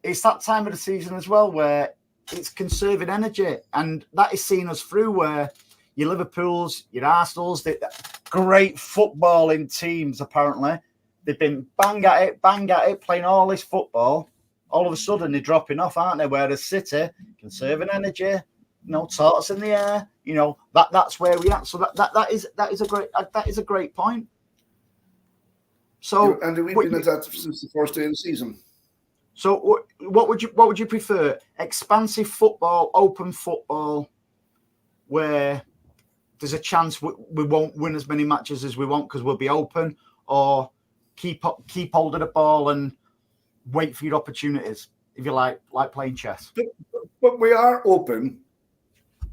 it's that time of the season as well where it's conserving energy, and that is seeing us through, where your Liverpools, your Arsenals, the great footballing teams, apparently, they've been bang at it, playing all this football. All of a sudden, they're dropping off, aren't they? Whereas City, conserving energy, tortoise in the air, that's where we are. So that is a great point. So, and we've been at that since the first day of the season. So, what would you prefer? Expansive football, open football, where there's a chance we won't win as many matches as we want because we'll be open, or keep holding the ball and wait for your opportunities, if you like playing chess. But we are open.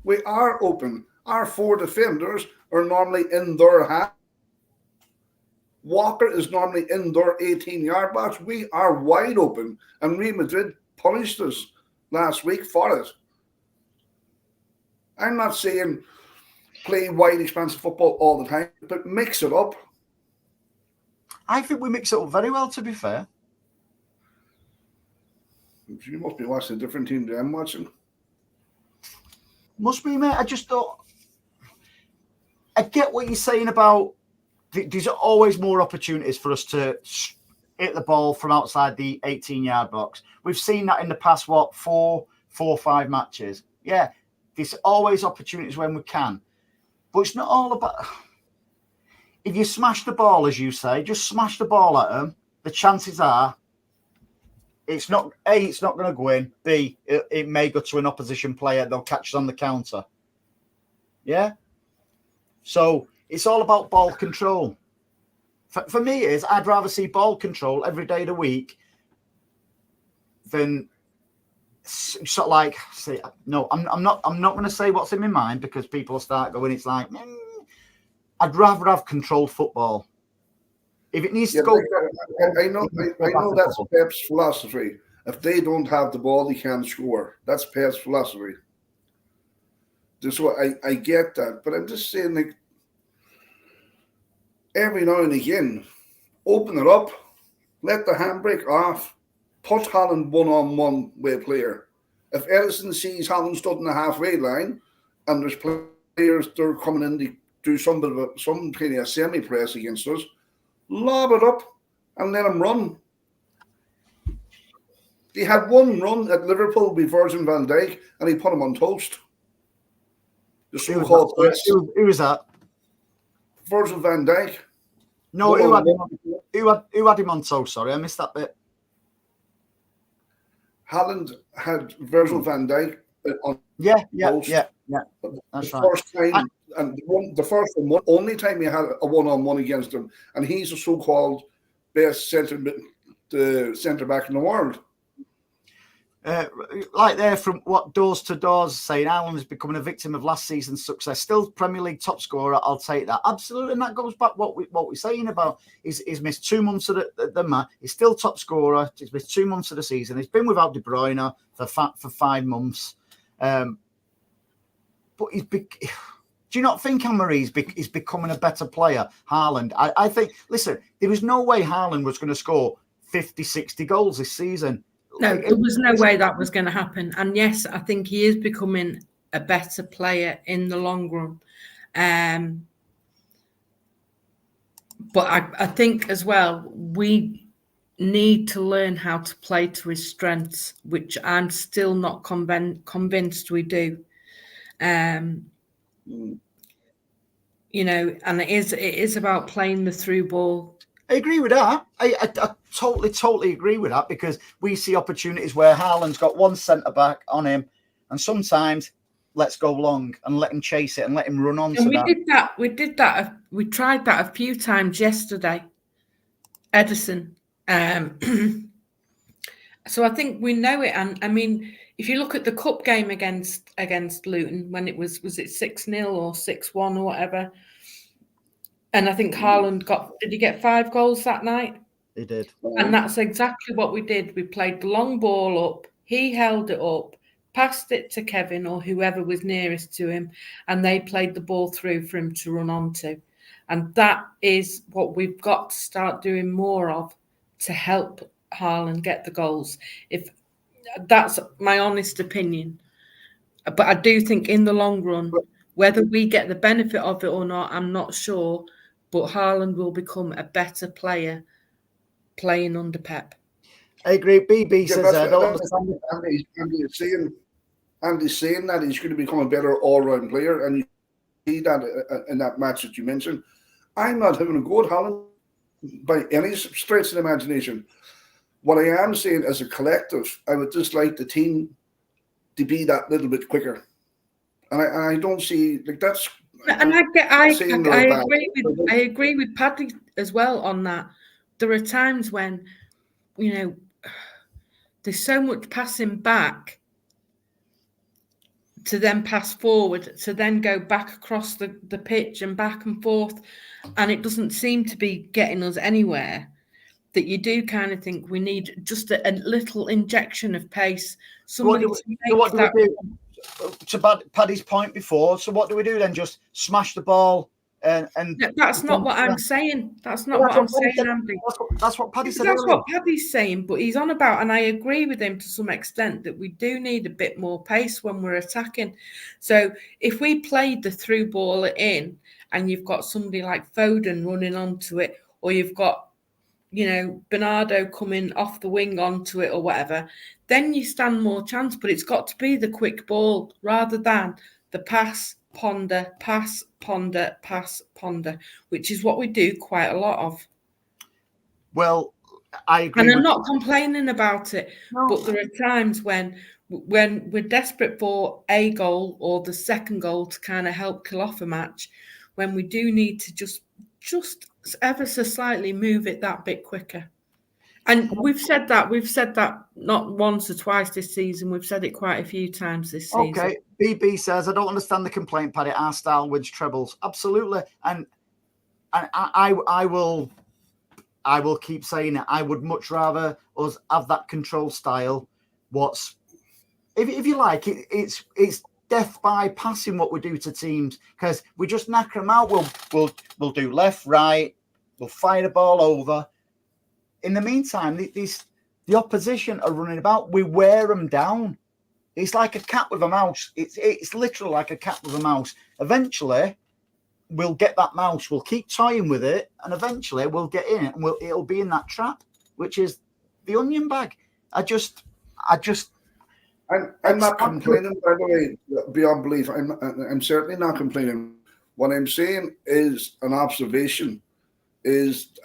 We are open. Our 4 defenders are normally in their half. Walker is normally in their 18-yard box. We are wide open, and Real Madrid punished us last week for it. I'm not saying play wide, expansive football all the time, but mix it up. I think we mix it up very well, to be fair. You must be watching a different team than I'm watching. Must be, mate. I just thought... I get what you're saying about... There's always more opportunities for us to hit the ball from outside the 18-yard box. We've seen that in the past, 4 or 5 matches. Yeah, there's always opportunities when we can. But it's not all about... If you smash the ball, as you say, just smash the ball at them, the chances are it's not going to go in. B, it may go to an opposition player. They'll catch us on the counter. Yeah? So... it's all about ball control. For me, I'd rather see ball control every day of the week than sort of like say no. I'm not going to say what's in my mind, because people start going. It's like I'd rather have controlled football. If it needs to go, I know that's Pep's philosophy. If they don't have the ball, they can't score. That's Pep's philosophy. So I get that, but I'm just saying, like, every now and again, open it up, let the handbrake off, put Haaland one-on-one with a player. If Ellison sees Haaland stood in the halfway line and there's players that are coming in to do some kind of semi-press against us, lob it up and let him run. He had one run at Liverpool with Virgil van Dijk and he put him on toast. The so-called who was that? Virgil van Dijk. No, who had him on toast? Sorry, I missed that bit. Haaland had Virgil van Dijk on toast. Yeah. That's right. First time, the first one, only time he had a one-on-one against him, and he's the so-called best centre back in the world. Like there from what Doors to Doors saying, Haaland is becoming a victim of last season's success. Still Premier League top scorer. I'll take that. Absolutely. And that goes back what we're saying about he's missed 2 months of the match. He's still top scorer. He's missed 2 months of the season. He's been without De Bruyne for 5 months. But do you not think, Anne-Marie, he's becoming a better player, Haaland? I think, listen, there was no way Haaland was going to score 50, 60 goals this season. No, there was no way that was going to happen. And yes, I think he is becoming a better player in the long run. But I think as well, we need to learn how to play to his strengths, which I'm still not convinced we do. And it is about playing the through ball. I agree with that. I totally agree with that, because we see opportunities where Haaland's got one centre-back on him, and sometimes let's go long and let him chase it and let him run on to that. We did that. We tried that a few times yesterday, Edison. So I think we know it. And I mean, if you look at the cup game against Luton, when it was it 6-0 or 6-1 or whatever, and I think Haaland did he get 5 goals that night? He did. And that's exactly what we did. We played the long ball up. He held it up, passed it to Kevin or whoever was nearest to him, and they played the ball through for him to run onto. And that is what we've got to start doing more of to help Haaland get the goals. If that's my honest opinion. But I do think in the long run, whether we get the benefit of it or not, I'm not sure. But Haaland will become a better player playing under Pep. I agree. BB says I don't understand. Andy's saying that he's going to become a better all-round player, and you see that in that match that you mentioned. I'm not having a go at Haaland by any stretch of the imagination. What I am saying, as a collective, I would just like the team to be that little bit quicker, and I don't see like that's. And I agree with Paddy as well on that. There are times when, there's so much passing back to then pass forward, to then go back across the pitch and back and forth, and it doesn't seem to be getting us anywhere, that you do kind of think we need just a little injection of pace. To Paddy's point before, so what do we do then? Just smash the ball and that's not what I'm saying. That's not what I'm saying, Andy. That's what Paddy said. That's what Paddy's saying, but he's on about, and I agree with him to some extent, that we do need a bit more pace when we're attacking. So if we played the through ball in, and you've got somebody like Foden running onto it, or you've got Bernardo coming off the wing onto it or whatever, then you stand more chance. But it's got to be the quick ball rather than the pass, ponder, which is what we do quite a lot of. Well, I agree. And I'm not complaining about it, but there are times when we're desperate for a goal or the second goal to kind of help kill off a match, when we do need to just ever so slightly move it that bit quicker. And we've said that not once or twice this season. We've said it quite a few times this season. Okay, BB says, I don't understand the complaint, Paddy. Our style wins trebles. Absolutely. And I will keep saying it. I would much rather us have that control style. If you like, it's death by passing what we do to teams, because we just knock them out. We'll do left, right. We'll fire the ball over. In the meantime, the opposition are running about. We wear them down. It's like a cat with a mouse. It's literally like a cat with a mouse. Eventually, we'll get that mouse. We'll keep toying with it, and eventually we'll get in it, and it'll be in that trap, which is the onion bag. I'm not complaining, by the way, beyond belief. I'm certainly not complaining. What I'm saying is an observation.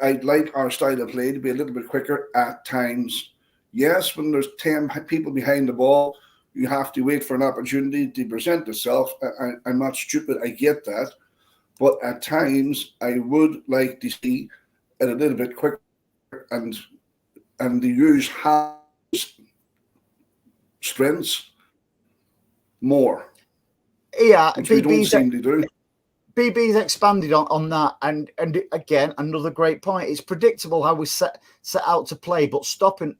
I'd like our style of play to be a little bit quicker at times. Yes, when there's 10 people behind the ball, you have to wait for an opportunity to present itself. I'm not stupid, I get that. But at times, I would like to see it a little bit quicker and to use hands strengths more. Yeah, which we don't seem to do. BB's expanded on that, and again, another great point. It's predictable how we set out to play, but stopping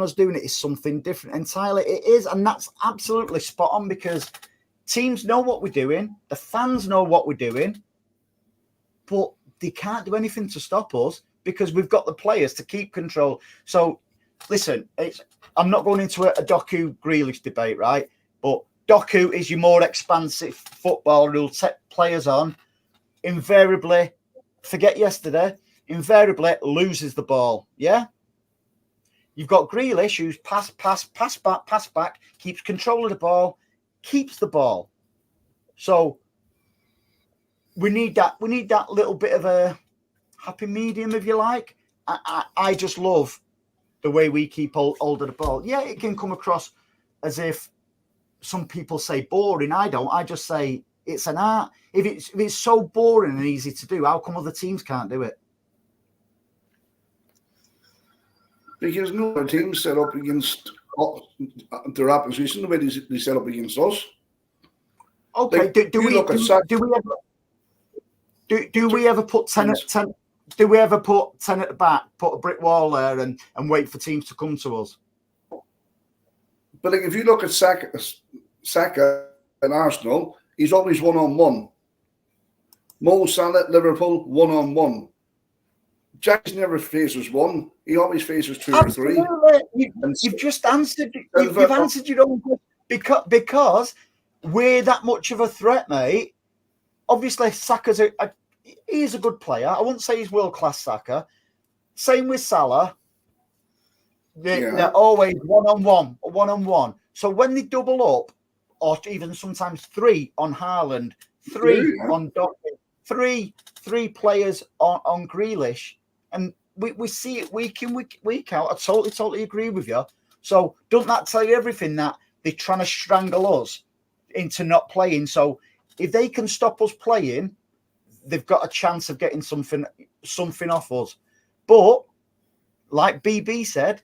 us doing it is something different entirely. It is, and that's absolutely spot on, because teams know what we're doing, the fans know what we're doing, but they can't do anything to stop us because we've got the players to keep control. So, listen, I'm not going into a Doku Grealish debate, right? But Doku is your more expansive footballer who'll set players on. Invariably, forget yesterday, invariably loses the ball. Yeah? You've got Grealish who's pass back, keeps control of the ball, keeps the ball. So we need that little bit of a happy medium, if you like. I just love the way we keep hold of the ball. Yeah, it can come across as if some people say boring. I don't. I just say it's an art. If it's so boring and easy to do, how come other teams can't do it? Because no other teams set up against their opposition the way they set up against us. Okay. Like, do we ever put 10 at 10? Do we ever put 10 at the back, put a brick wall there, and wait for teams to come to us? But like, if you look at Saka and Arsenal, he's always one-on-one. Mo Salah at Liverpool, one-on-one. Jack never faces one. He always faces two or three. You've just answered. You've answered your own question because we're that much of a threat, mate. Obviously, Saka's he's a good player. I wouldn't say he's world-class, Saka. Same with Salah. They're always one-on-one. So when they double up, or even sometimes three on Haaland, on Doherty, three players on Grealish, and we see it week in, week out. I totally agree with you. So doesn't that tell you everything, that they're trying to strangle us into not playing? So if they can stop us playing, they've got a chance of getting something off us. But like BB said,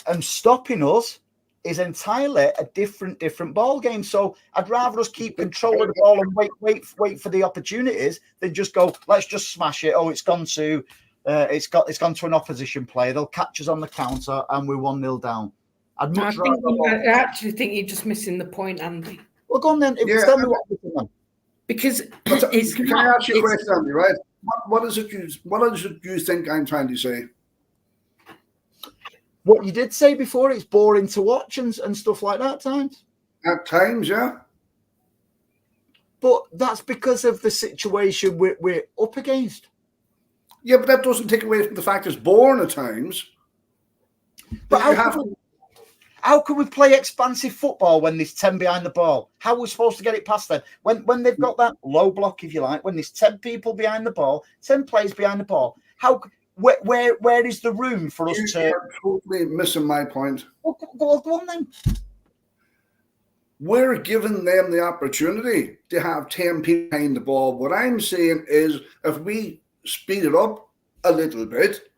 and stopping us is entirely a different ball game. So I'd rather us keep control of the ball and wait for the opportunities than just go, let's just smash it. Oh, it's gone to an opposition player. They'll catch us on the counter and we're 1-0 down. I actually think you're just missing the point, Andy. Well, go on then. Tell me what you're thinking. Because can I ask you a question, Andy? Right? What is it you think I'm trying to say? What you did say before, it's boring to watch and stuff like that at times. At times, yeah. But that's because of the situation we're up against. Yeah, but that doesn't take away from the fact it's boring at times. But how can we play expansive football when there's 10 behind the ball? How are we supposed to get it past them? When they've got that low block, if you like, when there's 10 people behind the ball, 10 players behind the ball, where is the room for us to... You're totally missing my point. Well, go on then. We're giving them the opportunity to have 10 people behind the ball. What I'm saying is, if we speed it up a little bit,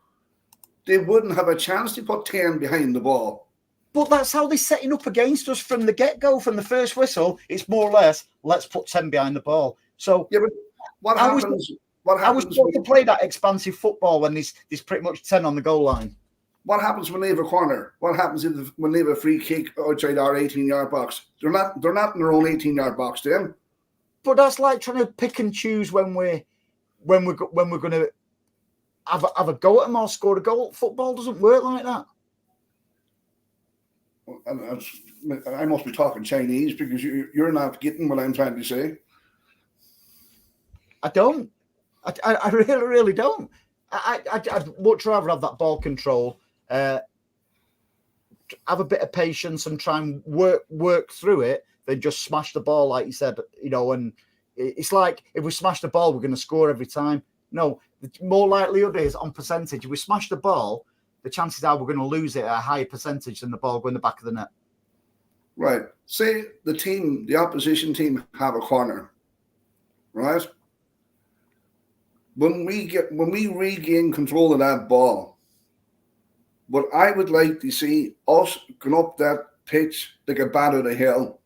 they wouldn't have a chance to put 10 behind the ball. But that's how they're setting up against us from the get-go, from the first whistle. It's more or less, let's put 10 behind the ball. So yeah, but what happens? I was supposed to play that expansive football when there's pretty much 10 on the goal line. What happens when they have a corner? What happens when they have a free kick outside our 18-yard box? They're not in their own 18-yard box, then. But that's like trying to pick and choose when we're going to have a go at them or score a goal. Football doesn't work like that. I must be talking Chinese, because you're not getting what I'm trying to say. I don't. I really, really don't. I'd much rather have that ball control, have a bit of patience and try and work through it than just smash the ball, like you said, and it's like, if we smash the ball, we're going to score every time. No, the more likelihood is on percentage. If we smash the ball, the chances are we're going to lose it at a higher percentage than the ball going in the back of the net. Right. Say the opposition team have a corner, right? When we regain control of that ball, But I would like to see us going up that pitch like a bat out of hell.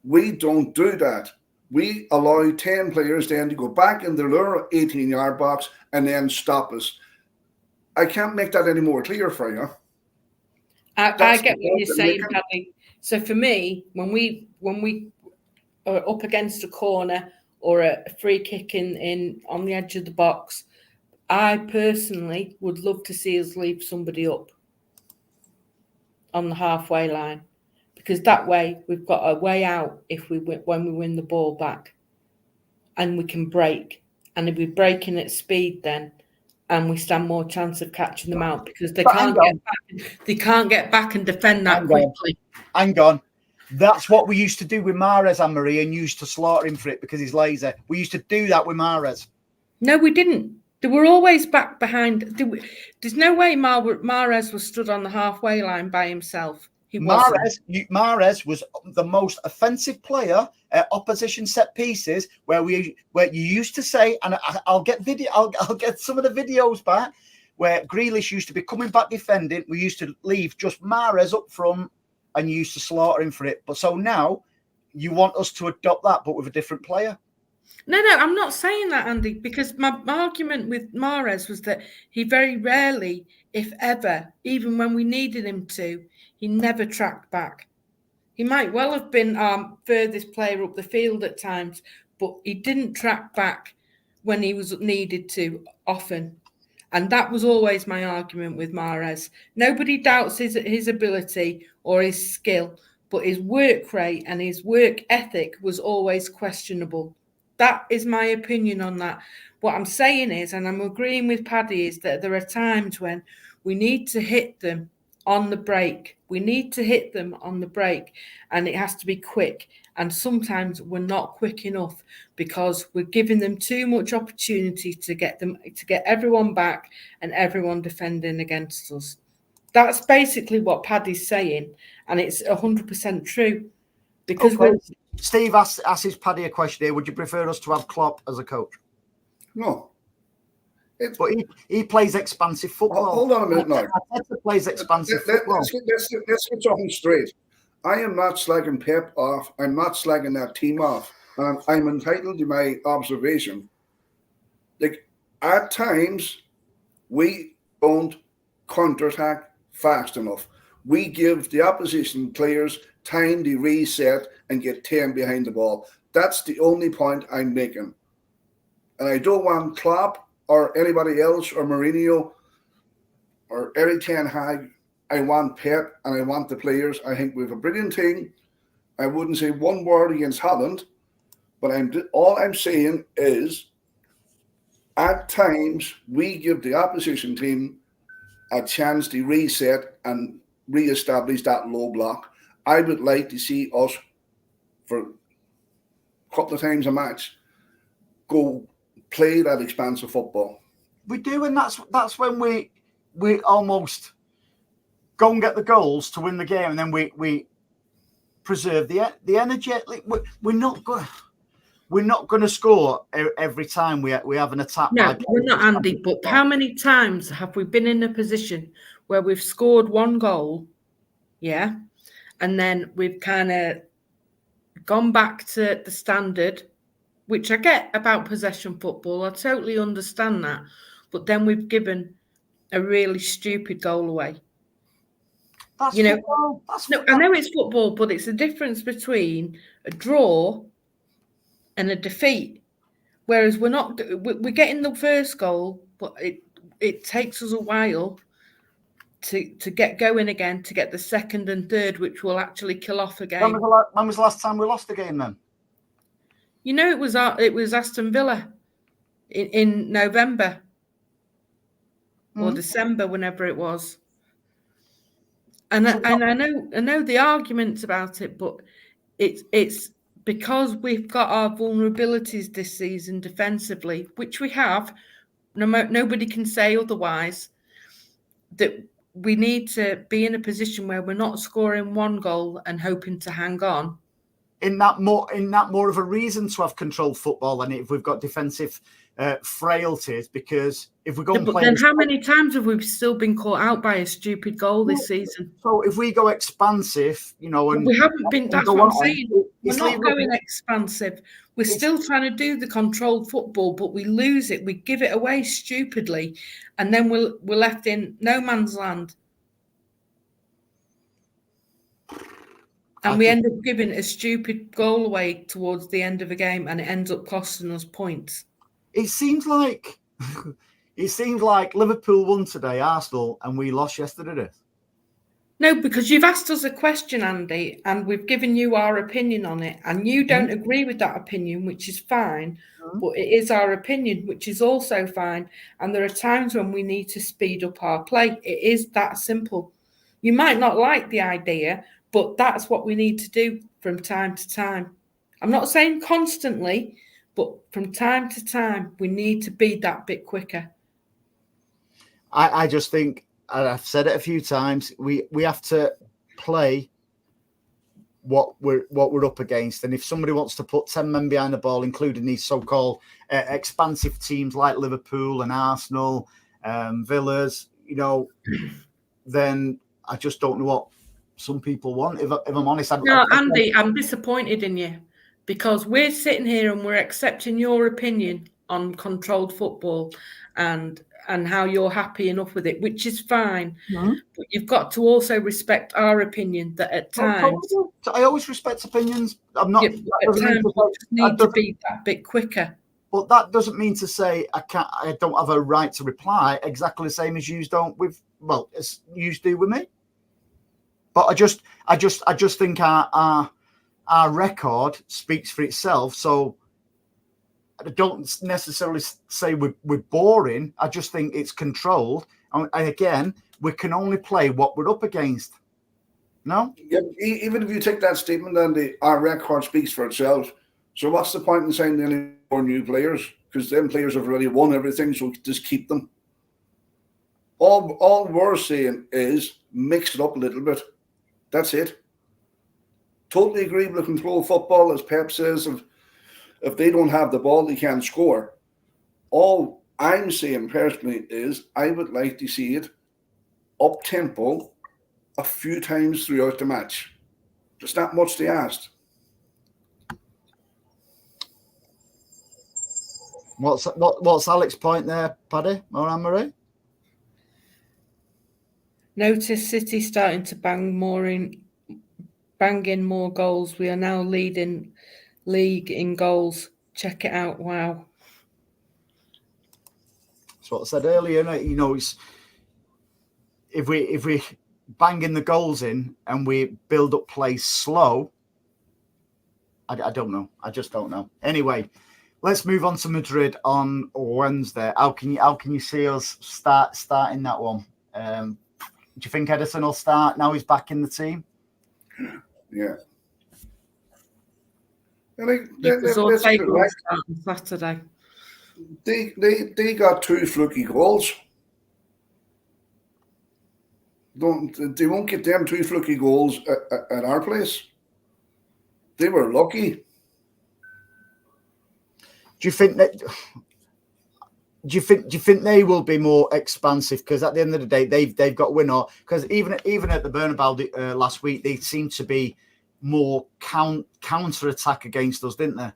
We don't do that. We allow 10 players then to go back in their 18-yard box and then stop us. I can't make that any more clear for you. I get what you're saying, Paddy. So for me, when we are up against a corner or a free kick in on the edge of the box, I personally would love to see us leave somebody up on the halfway line, because that way we've got a way out when we win the ball back, and we can break. And if we're breaking at speed, then and we stand more chance of catching them out, because they can't get back. They can't get back and defend that quickly. Hang on. That's what we used to do with Mahrez, Anne-Marie, and used to slaughter him for it because he's lazy. We used to do that with Mahrez. No, we didn't. They were always back behind. There's no way Mahrez was stood on the halfway line by himself. Mahrez was the most offensive player at opposition set pieces, where you used to say, and I'll get some of the videos back, where Grealish used to be coming back defending. We used to leave just Mahrez up front, and you used to slaughter him for it. But so now you want us to adopt that, but with a different player. No, I'm not saying that, Andy, because my argument with Mahrez was that he very rarely, if ever, even when we needed him to, he never tracked back. He might well have been our furthest player up the field at times, but he didn't track back when he was needed to often. And that was always my argument with Mahrez. Nobody doubts his ability or his skill, but his work rate and his work ethic was always questionable. That is my opinion on that. What I'm saying is, and I'm agreeing with Paddy, is that there are times when we need to hit them on the break. We need to hit them on the break, and it has to be quick. And sometimes we're not quick enough because we're giving them too much opportunity to get everyone back and everyone defending against us. That's basically what Paddy's saying, and it's 100% true. Because Steve asks Paddy a question here. Would you prefer us to have Klopp as a coach? No. But he plays expansive football. Hold on a minute now. He plays expansive football. Let's get something straight. I am not slagging Pep off. I'm not slagging that team off. I'm entitled to my observation. Like, at times, we don't counter-attack fast enough. We give the opposition players time to reset and get 10 behind the ball. That's the only point I'm making. And I don't want Klopp or anybody else or Mourinho or Eric Ten Hag. I want Pep and I want the players. I think we have a brilliant team. I wouldn't say one word against Haaland, but all I'm saying is at times we give the opposition team a chance to reset and re-establish that low block. I would like to see us, for a couple of times a match, go play that expansive football. We do, and that's when we almost go and get the goals to win the game, and then we preserve the energy. We're not going to score every time we have an attack. No, we're not, Andy. But how many times have we been in a position where we've scored one goal, yeah, and then we've kind of gone back to the standard, which I get about possession football. I totally understand that. But then we've given a really stupid goal away. That's football. I know it's football, but it's the difference between a draw and a defeat. Whereas we're getting the first goal, but it takes us a while to get going again, to get the second and third, which will actually kill off a game. When was the last time we lost a game then? You know, it was Aston Villa in November or December, whenever it was. And I know the arguments about it, but it's because we've got our vulnerabilities this season defensively, which we have. Nobody can say otherwise. That we need to be in a position where we're not scoring one goal and hoping to hang on. in that more of a reason to have controlled football than if we've got defensive frailties? Because if we go and play, then how many times have we still been caught out by a stupid goal this season? So if we go expansive, and we haven't been. That's what I'm saying. We're not going expansive. We're still trying to do the controlled football, but we lose it. We give it away stupidly, and then we're left in no man's land. And we end up giving a stupid goal away towards the end of a game, and it ends up costing us points. It seems like Liverpool won today, Arsenal, and we lost yesterday. No, because you've asked us a question, Andy, and we've given you our opinion on it, and you don't agree with that opinion, which is fine, but it is our opinion, which is also fine. And there are times when we need to speed up our play. It is that simple. You might not like the idea, but that's what we need to do from time to time. I'm not saying constantly, but from time to time, we need to be that bit quicker. I just think, and I've said it a few times, we have to play what we're up against. And if somebody wants to put 10 men behind the ball, including these so-called expansive teams like Liverpool and Arsenal, Villas, then I just don't know what some people want. If I'm honest, Andy, I'm disappointed in you, because we're sitting here and we're accepting your opinion on controlled football and how you're happy enough with it, which is fine. But you've got to also respect our opinion that at times... I always respect opinions. I'm not... at times we just need to be that bit quicker. But that doesn't mean to say I don't have a right to reply exactly the same as you don't as you do with me. But I just think our record speaks for itself. So I don't necessarily say we're boring. I just think it's controlled. And again, we can only play what we're up against. No? Yeah, even if you take that statement, then our record speaks for itself. So what's the point in signing any more new players? Because them players have already won everything, so just keep them. All we're saying is mix it up a little bit. That's it. Totally agree with control football, as Pep says. If they don't have the ball, they can't score. All I'm saying personally is I would like to see it up-tempo a few times throughout the match. Just not much they asked. What's Alex's point there, Paddy or Anne-Marie? Notice City starting to bang in more goals. We are now leading league in goals. Check it out. Wow. That's what I said earlier. It's if we bang in the goals in and we build up play slow, I don't know. I just don't know. Anyway, let's move on to Madrid on Wednesday. How can you see us starting that one? Do you think Edison will start now he's back in the team? Yeah. On Saturday. They got 2 fluky goals. They won't get them 2 fluky goals at our place. They were lucky. Do you think they will be more expansive? Because at the end of the day, they've got a winner. Because even at the Bernabeu last week, they seemed to be more counter attack against us, didn't they?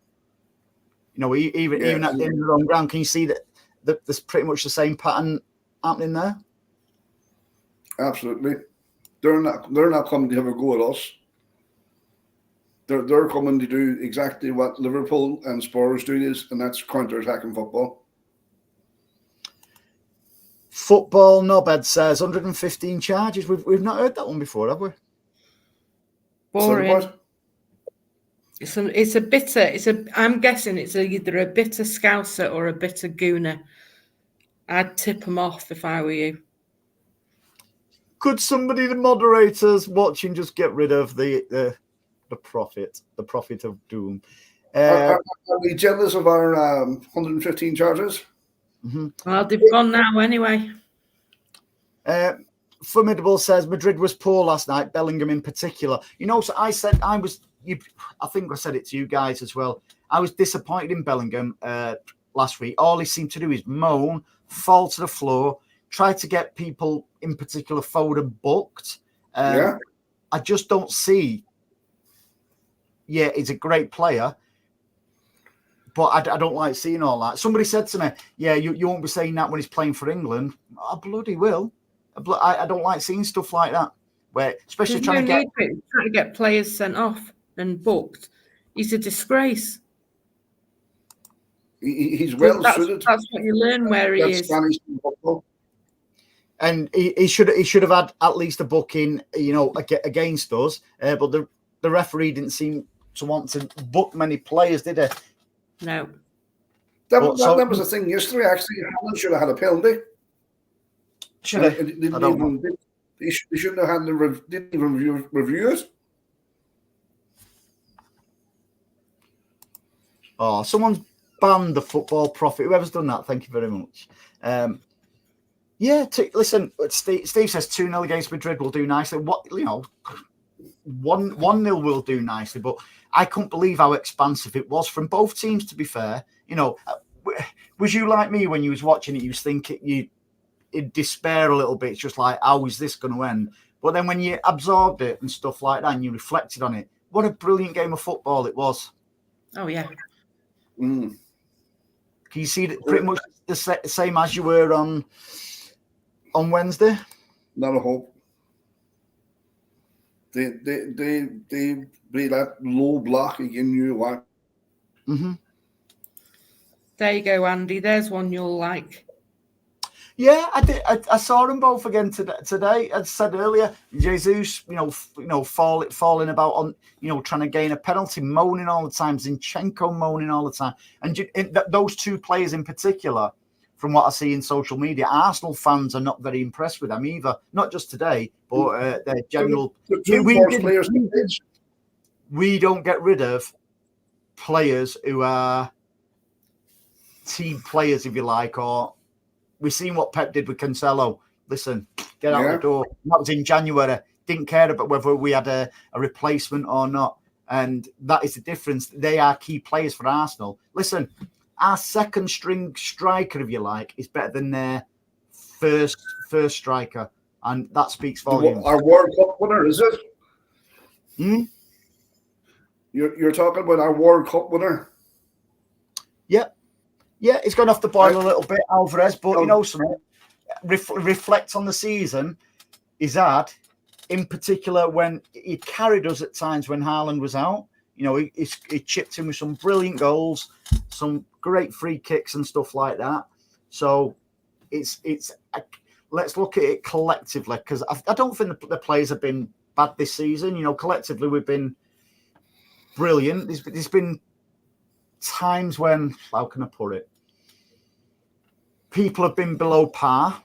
Even at the end of the wrong ground, can you see that there's pretty much the same pattern happening there? Absolutely. They're not coming to have a go at us. They're coming to do exactly what Liverpool and Spurs do, and that's counter-attacking football. Football Knobhead says 115 charges. We've not heard that one before, have we? Boring. I'm guessing it's either a bitter Scouser or a bitter Gooner. I'd tip them off if I were you. Could somebody, the moderators watching, just get rid of the prophet of doom? Are we jealous of our 115 charges? Mm-hmm. Well, they've gone now anyway. Formidable says Madrid was poor last night, Bellingham in particular. So I said I was I think I said it to you guys as well. I was disappointed in Bellingham last week. All he seemed to do is moan, fall to the floor, try to get people, in particular Foden, booked. I just don't see. Yeah, he's a great player, but I don't like seeing all that. Somebody said to me, yeah, you won't be saying that when he's playing for England. I bloody will. I don't like seeing stuff like that, where especially trying to get players sent off and booked. He's a disgrace. He's well suited. That's what you learn where he is. Spanish football. And he should have had at least a booking, against us. But the referee didn't seem to want to book many players, did he? No. That was the thing yesterday. Actually, Haaland should have had a penalty. Should have. He shouldn't have had didn't even review it. Oh, someone's banned the football prophet. Whoever's done that, thank you very much. Listen, Steve says 2-0 against Madrid will do nicely. 1-0 will do nicely, but I couldn't believe how expansive it was from both teams, to be fair. Was you like me when you was watching it? You was thinking you'd despair a little bit. It's just like, how is this going to end? But then when you absorbed it and stuff like that and you reflected on it, what a brilliant game of football it was. Oh, yeah. Can you see it pretty much the same as you were on Wednesday? Not a hope. They play that low block again. You what? Mm-hmm. There you go, Andy. There's one you'll like. Yeah, I did. I saw them both again today. As I said earlier, Jesus, falling about on, trying to gain a penalty, moaning all the time. Zinchenko moaning all the time, and those two players in particular, from what I see in social media, Arsenal fans are not very impressed with them either. Not just today, but their general. We don't get rid of players who are team players, if you like, or. We've seen what Pep did with Cancelo. Listen, get out the door. That was in January. Didn't care about whether we had a replacement or not. And that is the difference. They are key players for Arsenal. Listen, our second string striker, if you like, is better than their first striker. And that speaks volumes. Our World Cup winner, is it? You're talking about our World Cup winner? Yep. Yeah, he's gone off the boil a little bit, Alvarez, but something. Reflect on the season he's had, in particular when he carried us at times when Haaland was out. He chipped in with some brilliant goals, some great free kicks and stuff like that. So let's look at it collectively, because I don't think the players have been bad this season. Collectively we've been brilliant. There's been times when, how can I put it? People have been below par,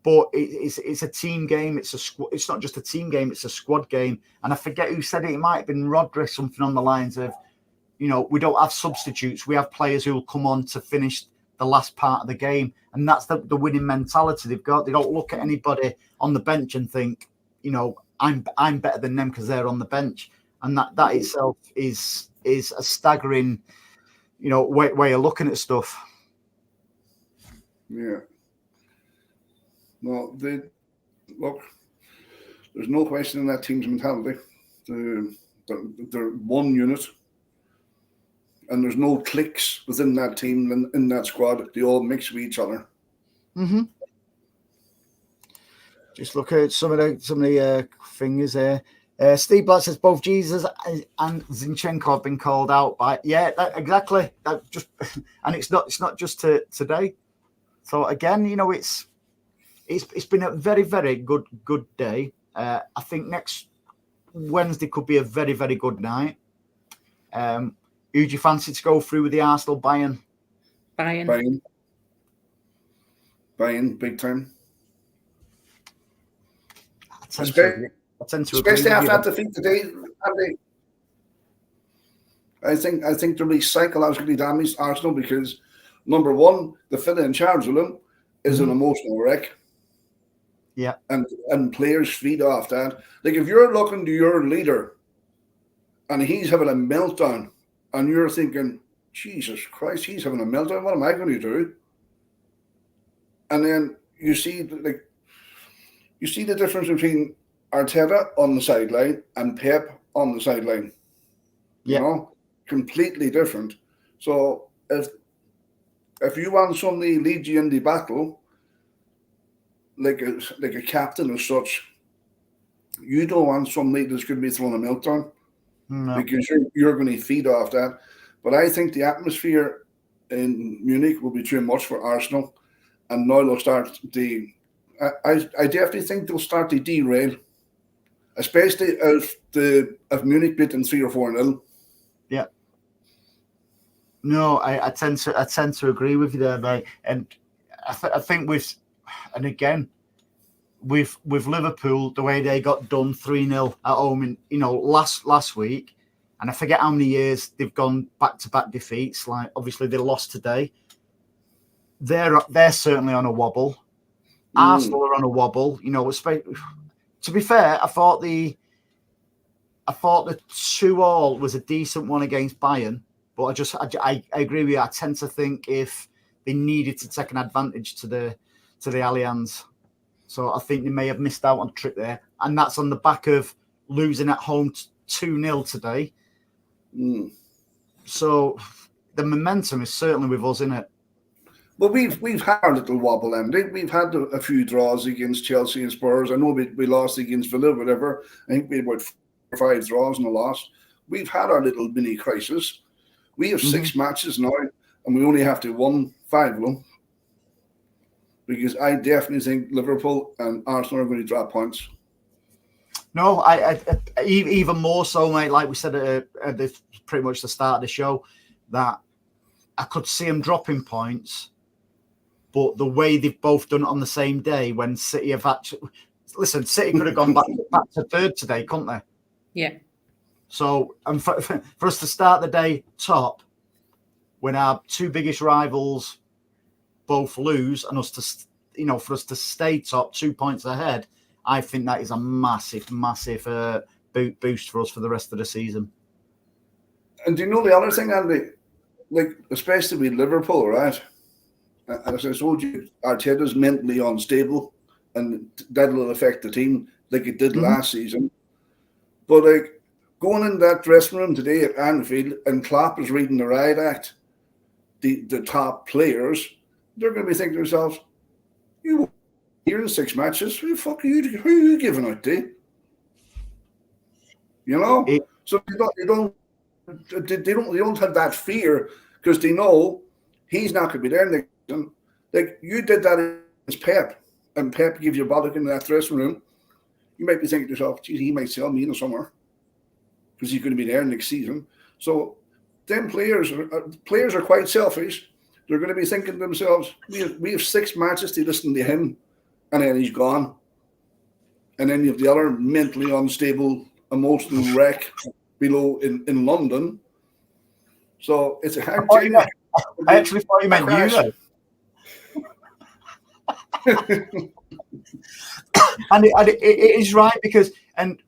but it's a team game. It's not just a team game; it's a squad game. And I forget who said it. It might have been Rodri, something on the lines of, we don't have substitutes. We have players who will come on to finish the last part of the game, and that's the winning mentality they've got. They don't look at anybody on the bench and think, I'm better than them because they're on the bench. And that itself is a staggering, way of looking at stuff. Yeah. No, there's no question in that team's mentality. They're one unit, and there's no cliques within that team, in that squad. They all mix with each other. Mm-hmm. Just look at some of the fingers there. Steve Black says both Jesus and Zinchenko have been called out by. Yeah, exactly. And it's not just today. So again, it's been a very, very good day. I think next Wednesday could be a very, very good night. Who do you fancy to go through with the Arsenal Bayern? Bayern, big time. I tend to especially after that defeat today, Andy. I think they'll be psychologically damaged, Arsenal, because number one, the fella in charge of them is an emotional wreck. Yeah. And players feed off that. Like, if you're looking to your leader and he's having a meltdown, and you're thinking, Jesus Christ, he's having a meltdown. What am I going to do? And then you see the difference between Arteta on the sideline and Pep on the sideline. You know, completely different. So if you want somebody to lead you in the battle, like a captain as such, you don't want somebody that's going to be throwing a meltdown, because you're going to feed off that. But I think the atmosphere in Munich will be too much for Arsenal, and now they'll start I definitely think they'll start to derail, especially if Munich beat them 3 or 4-0. Yeah. No, I tend to agree with you there, mate. And I think with Liverpool, the way they got done 3-0 at home in last week, and I forget how many years they've gone back-to-back defeats. Like, obviously they lost today. They're certainly on a wobble. Arsenal are on a wobble. To be fair, I thought the 2-2 was a decent one against Bayern, but I agree with you. I tend to think if they needed to take an advantage to the Allianz, so I think they may have missed out on a trick there, and that's on the back of losing at home 2-0 today. So the momentum is certainly with us, isn't it? Well, we've had a little wobble, Andy. We've had a few draws against Chelsea and Spurs. I know we lost against Villa, whatever. I think we had about 4 or 5 draws and a loss. We've had our little mini crisis. We have 6 matches now, and we only have to win 5 of them. Because I definitely think Liverpool and Arsenal are going to drop points. No, I even more so, mate. Like we said at pretty much the start of the show, that I could see them dropping points. But the way they've both done it on the same day, when City have actually... Listen, City could have gone back to third today, couldn't they? Yeah. So, and for us to start the day top, when our 2 biggest rivals both lose, and for us to stay top 2 points ahead, I think that is a massive, massive boost for us for the rest of the season. And do you know the other thing, Andy? Like, especially with Liverpool, right? As I told you, Arteta's mentally unstable, and that will affect the team like it did last season. But like, going in that dressing room today at Anfield, and Klopp is reading the riot act, the top players, they're going to be thinking to themselves, you're in 6 matches, who the fuck are you giving out to? So they don't have that fear, because they know he's not going to be there next season. Like, you did that against Pep, and Pep gives you a bollock in that dressing room. You might be thinking to yourself, geez, he might sell me in the summer, because he's going to be there next season. So them players are quite selfish. They're going to be thinking to themselves, we have 6 matches to listen to him, and then he's gone. And then you have the other mentally unstable, emotional wreck below in London. So it's a hard thing. I actually thought you meant you, though. And it is right, because, and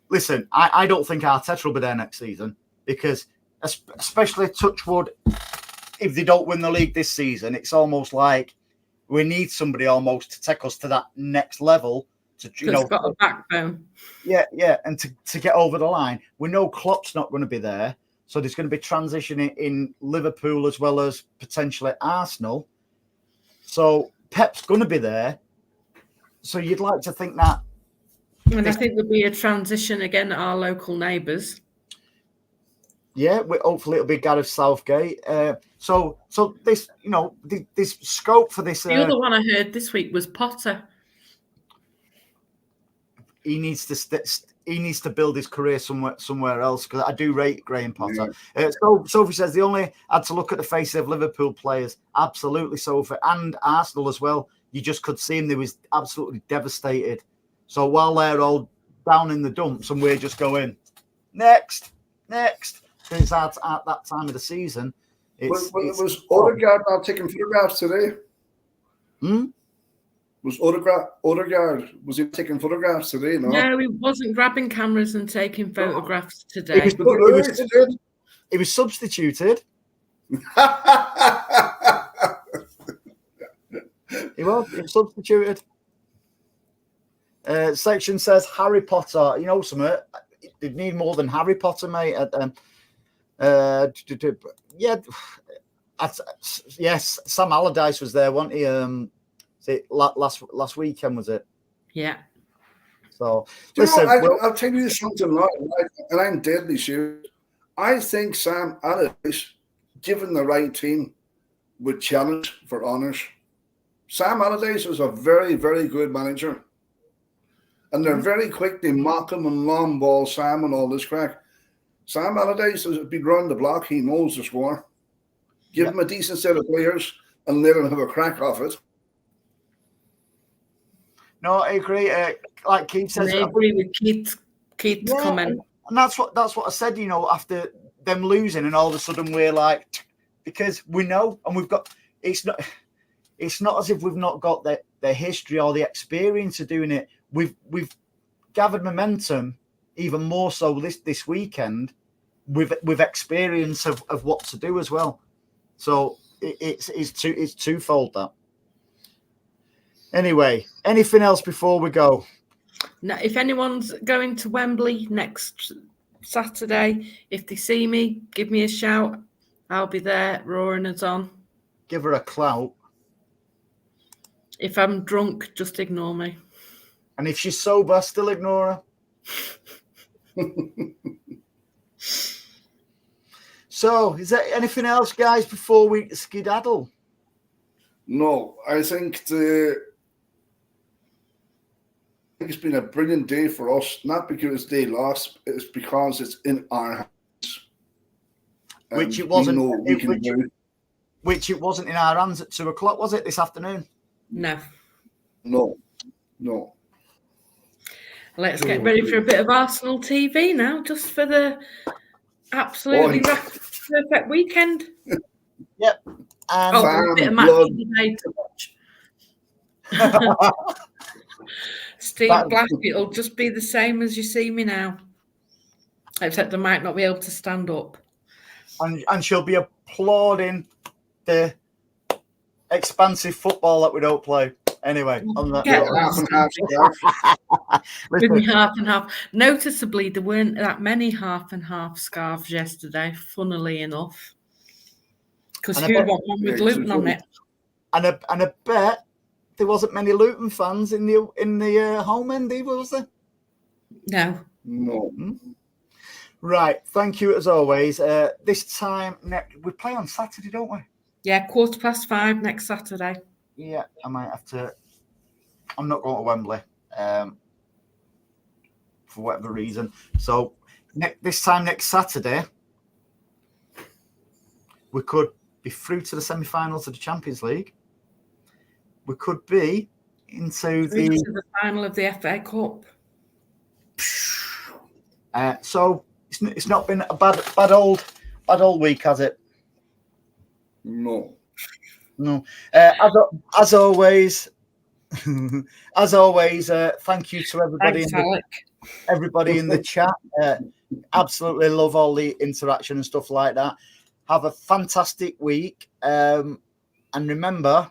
listen, I don't think Arteta will be there next season, because especially Touchwood, if they don't win the league this season, it's almost like we need somebody almost to take us to that next level. It's got a backbone. Yeah, and to get over the line. We know Klopp's not going to be there, so there's going to be transition in Liverpool as well as potentially Arsenal. So Pep's going to be there. So you'd like to think that. And I think there'll be a transition again at our local neighbours. Yeah, hopefully it'll be Gareth Southgate. So this, this scope for this. The other one I heard this week was Potter. He needs to build his career somewhere else, because I do rate Graham Potter. Yeah. Sophie says they only had to look at the faces of Liverpool players. Absolutely, Sophie, and Arsenal as well. You just could see him; they was absolutely devastated. So while they're all down in the dumps, and we're just going next. It's at that time of the season. Was Odegaard not taking photographs today? Was Odegaard, was he taking photographs today? No, he wasn't grabbing cameras and taking photographs He today. he was substituted. He was substituted. Section says Harry Potter. You know something? They need more than Harry Potter, mate. Yes, Sam Allardyce was there, wasn't he? Last weekend, was it? Yeah. So listen, I'll tell you something, and I'm deadly serious. I think Sam Allardyce, given the right team, would challenge for honours. Sam Allardyce is a very, very good manager. And they're very quick. They mock him and long ball Sam and all this crack. Sam Allardyce has been round the block. He knows the score. Give him a decent set of players and let him have a crack off it. No, I agree. Like Keith says, I agree with Keith's comment. And that's what I said. You know, after them losing, and all of a sudden we're like, because we know, and we've got. It's not as if we've not got the history or the experience of doing it. We've gathered momentum even more so this weekend with experience of what to do as well. So it's twofold that. Anyway, anything else before we go? Now, if anyone's going to Wembley next Saturday, if they see me, give me a shout. I'll be there roaring us on. Give her a clout. If I'm drunk, just ignore me. And if she's sober, still ignore her. So, is there anything else, guys, before we skedaddle? No, I think it's been a brilliant day for us, not because they lost, it's because it's in our hands. Which it wasn't. Which it wasn't in our hands at 2:00, was it, this afternoon? No. Let's get Oh, ready for a bit of Arsenal TV now, just for the absolutely perfect weekend. Yep. And a bit of match of the day to watch. Steve Blackett, it'll just be the same as you see me now, except I might not be able to stand up. And she'll be applauding the expansive football that we don't play. Anyway, on that with me half and half. Noticeably, there weren't that many half and half scarves yesterday, funnily enough. Because who would want one with Luton on it? And I bet there wasn't many Luton fans in the home end either, was there? No. Right. Thank you as always. This time we play on Saturday, don't we? Yeah, 5:15 next Saturday. Yeah, I might have to. I'm not going to Wembley for whatever reason. So this time next Saturday, we could be through to the semi-finals of the Champions League. We could be into the final of the FA Cup. So it's not been a bad old week, has it? No. As always, thank you to everybody. Thanks, everybody in the chat. Absolutely love all the interaction and stuff like that. Have a fantastic week, and remember,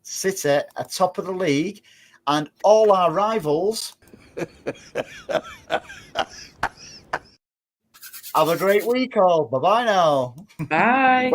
City are top of the league, and all our rivals. Have a great week, all. Bye bye now. Bye.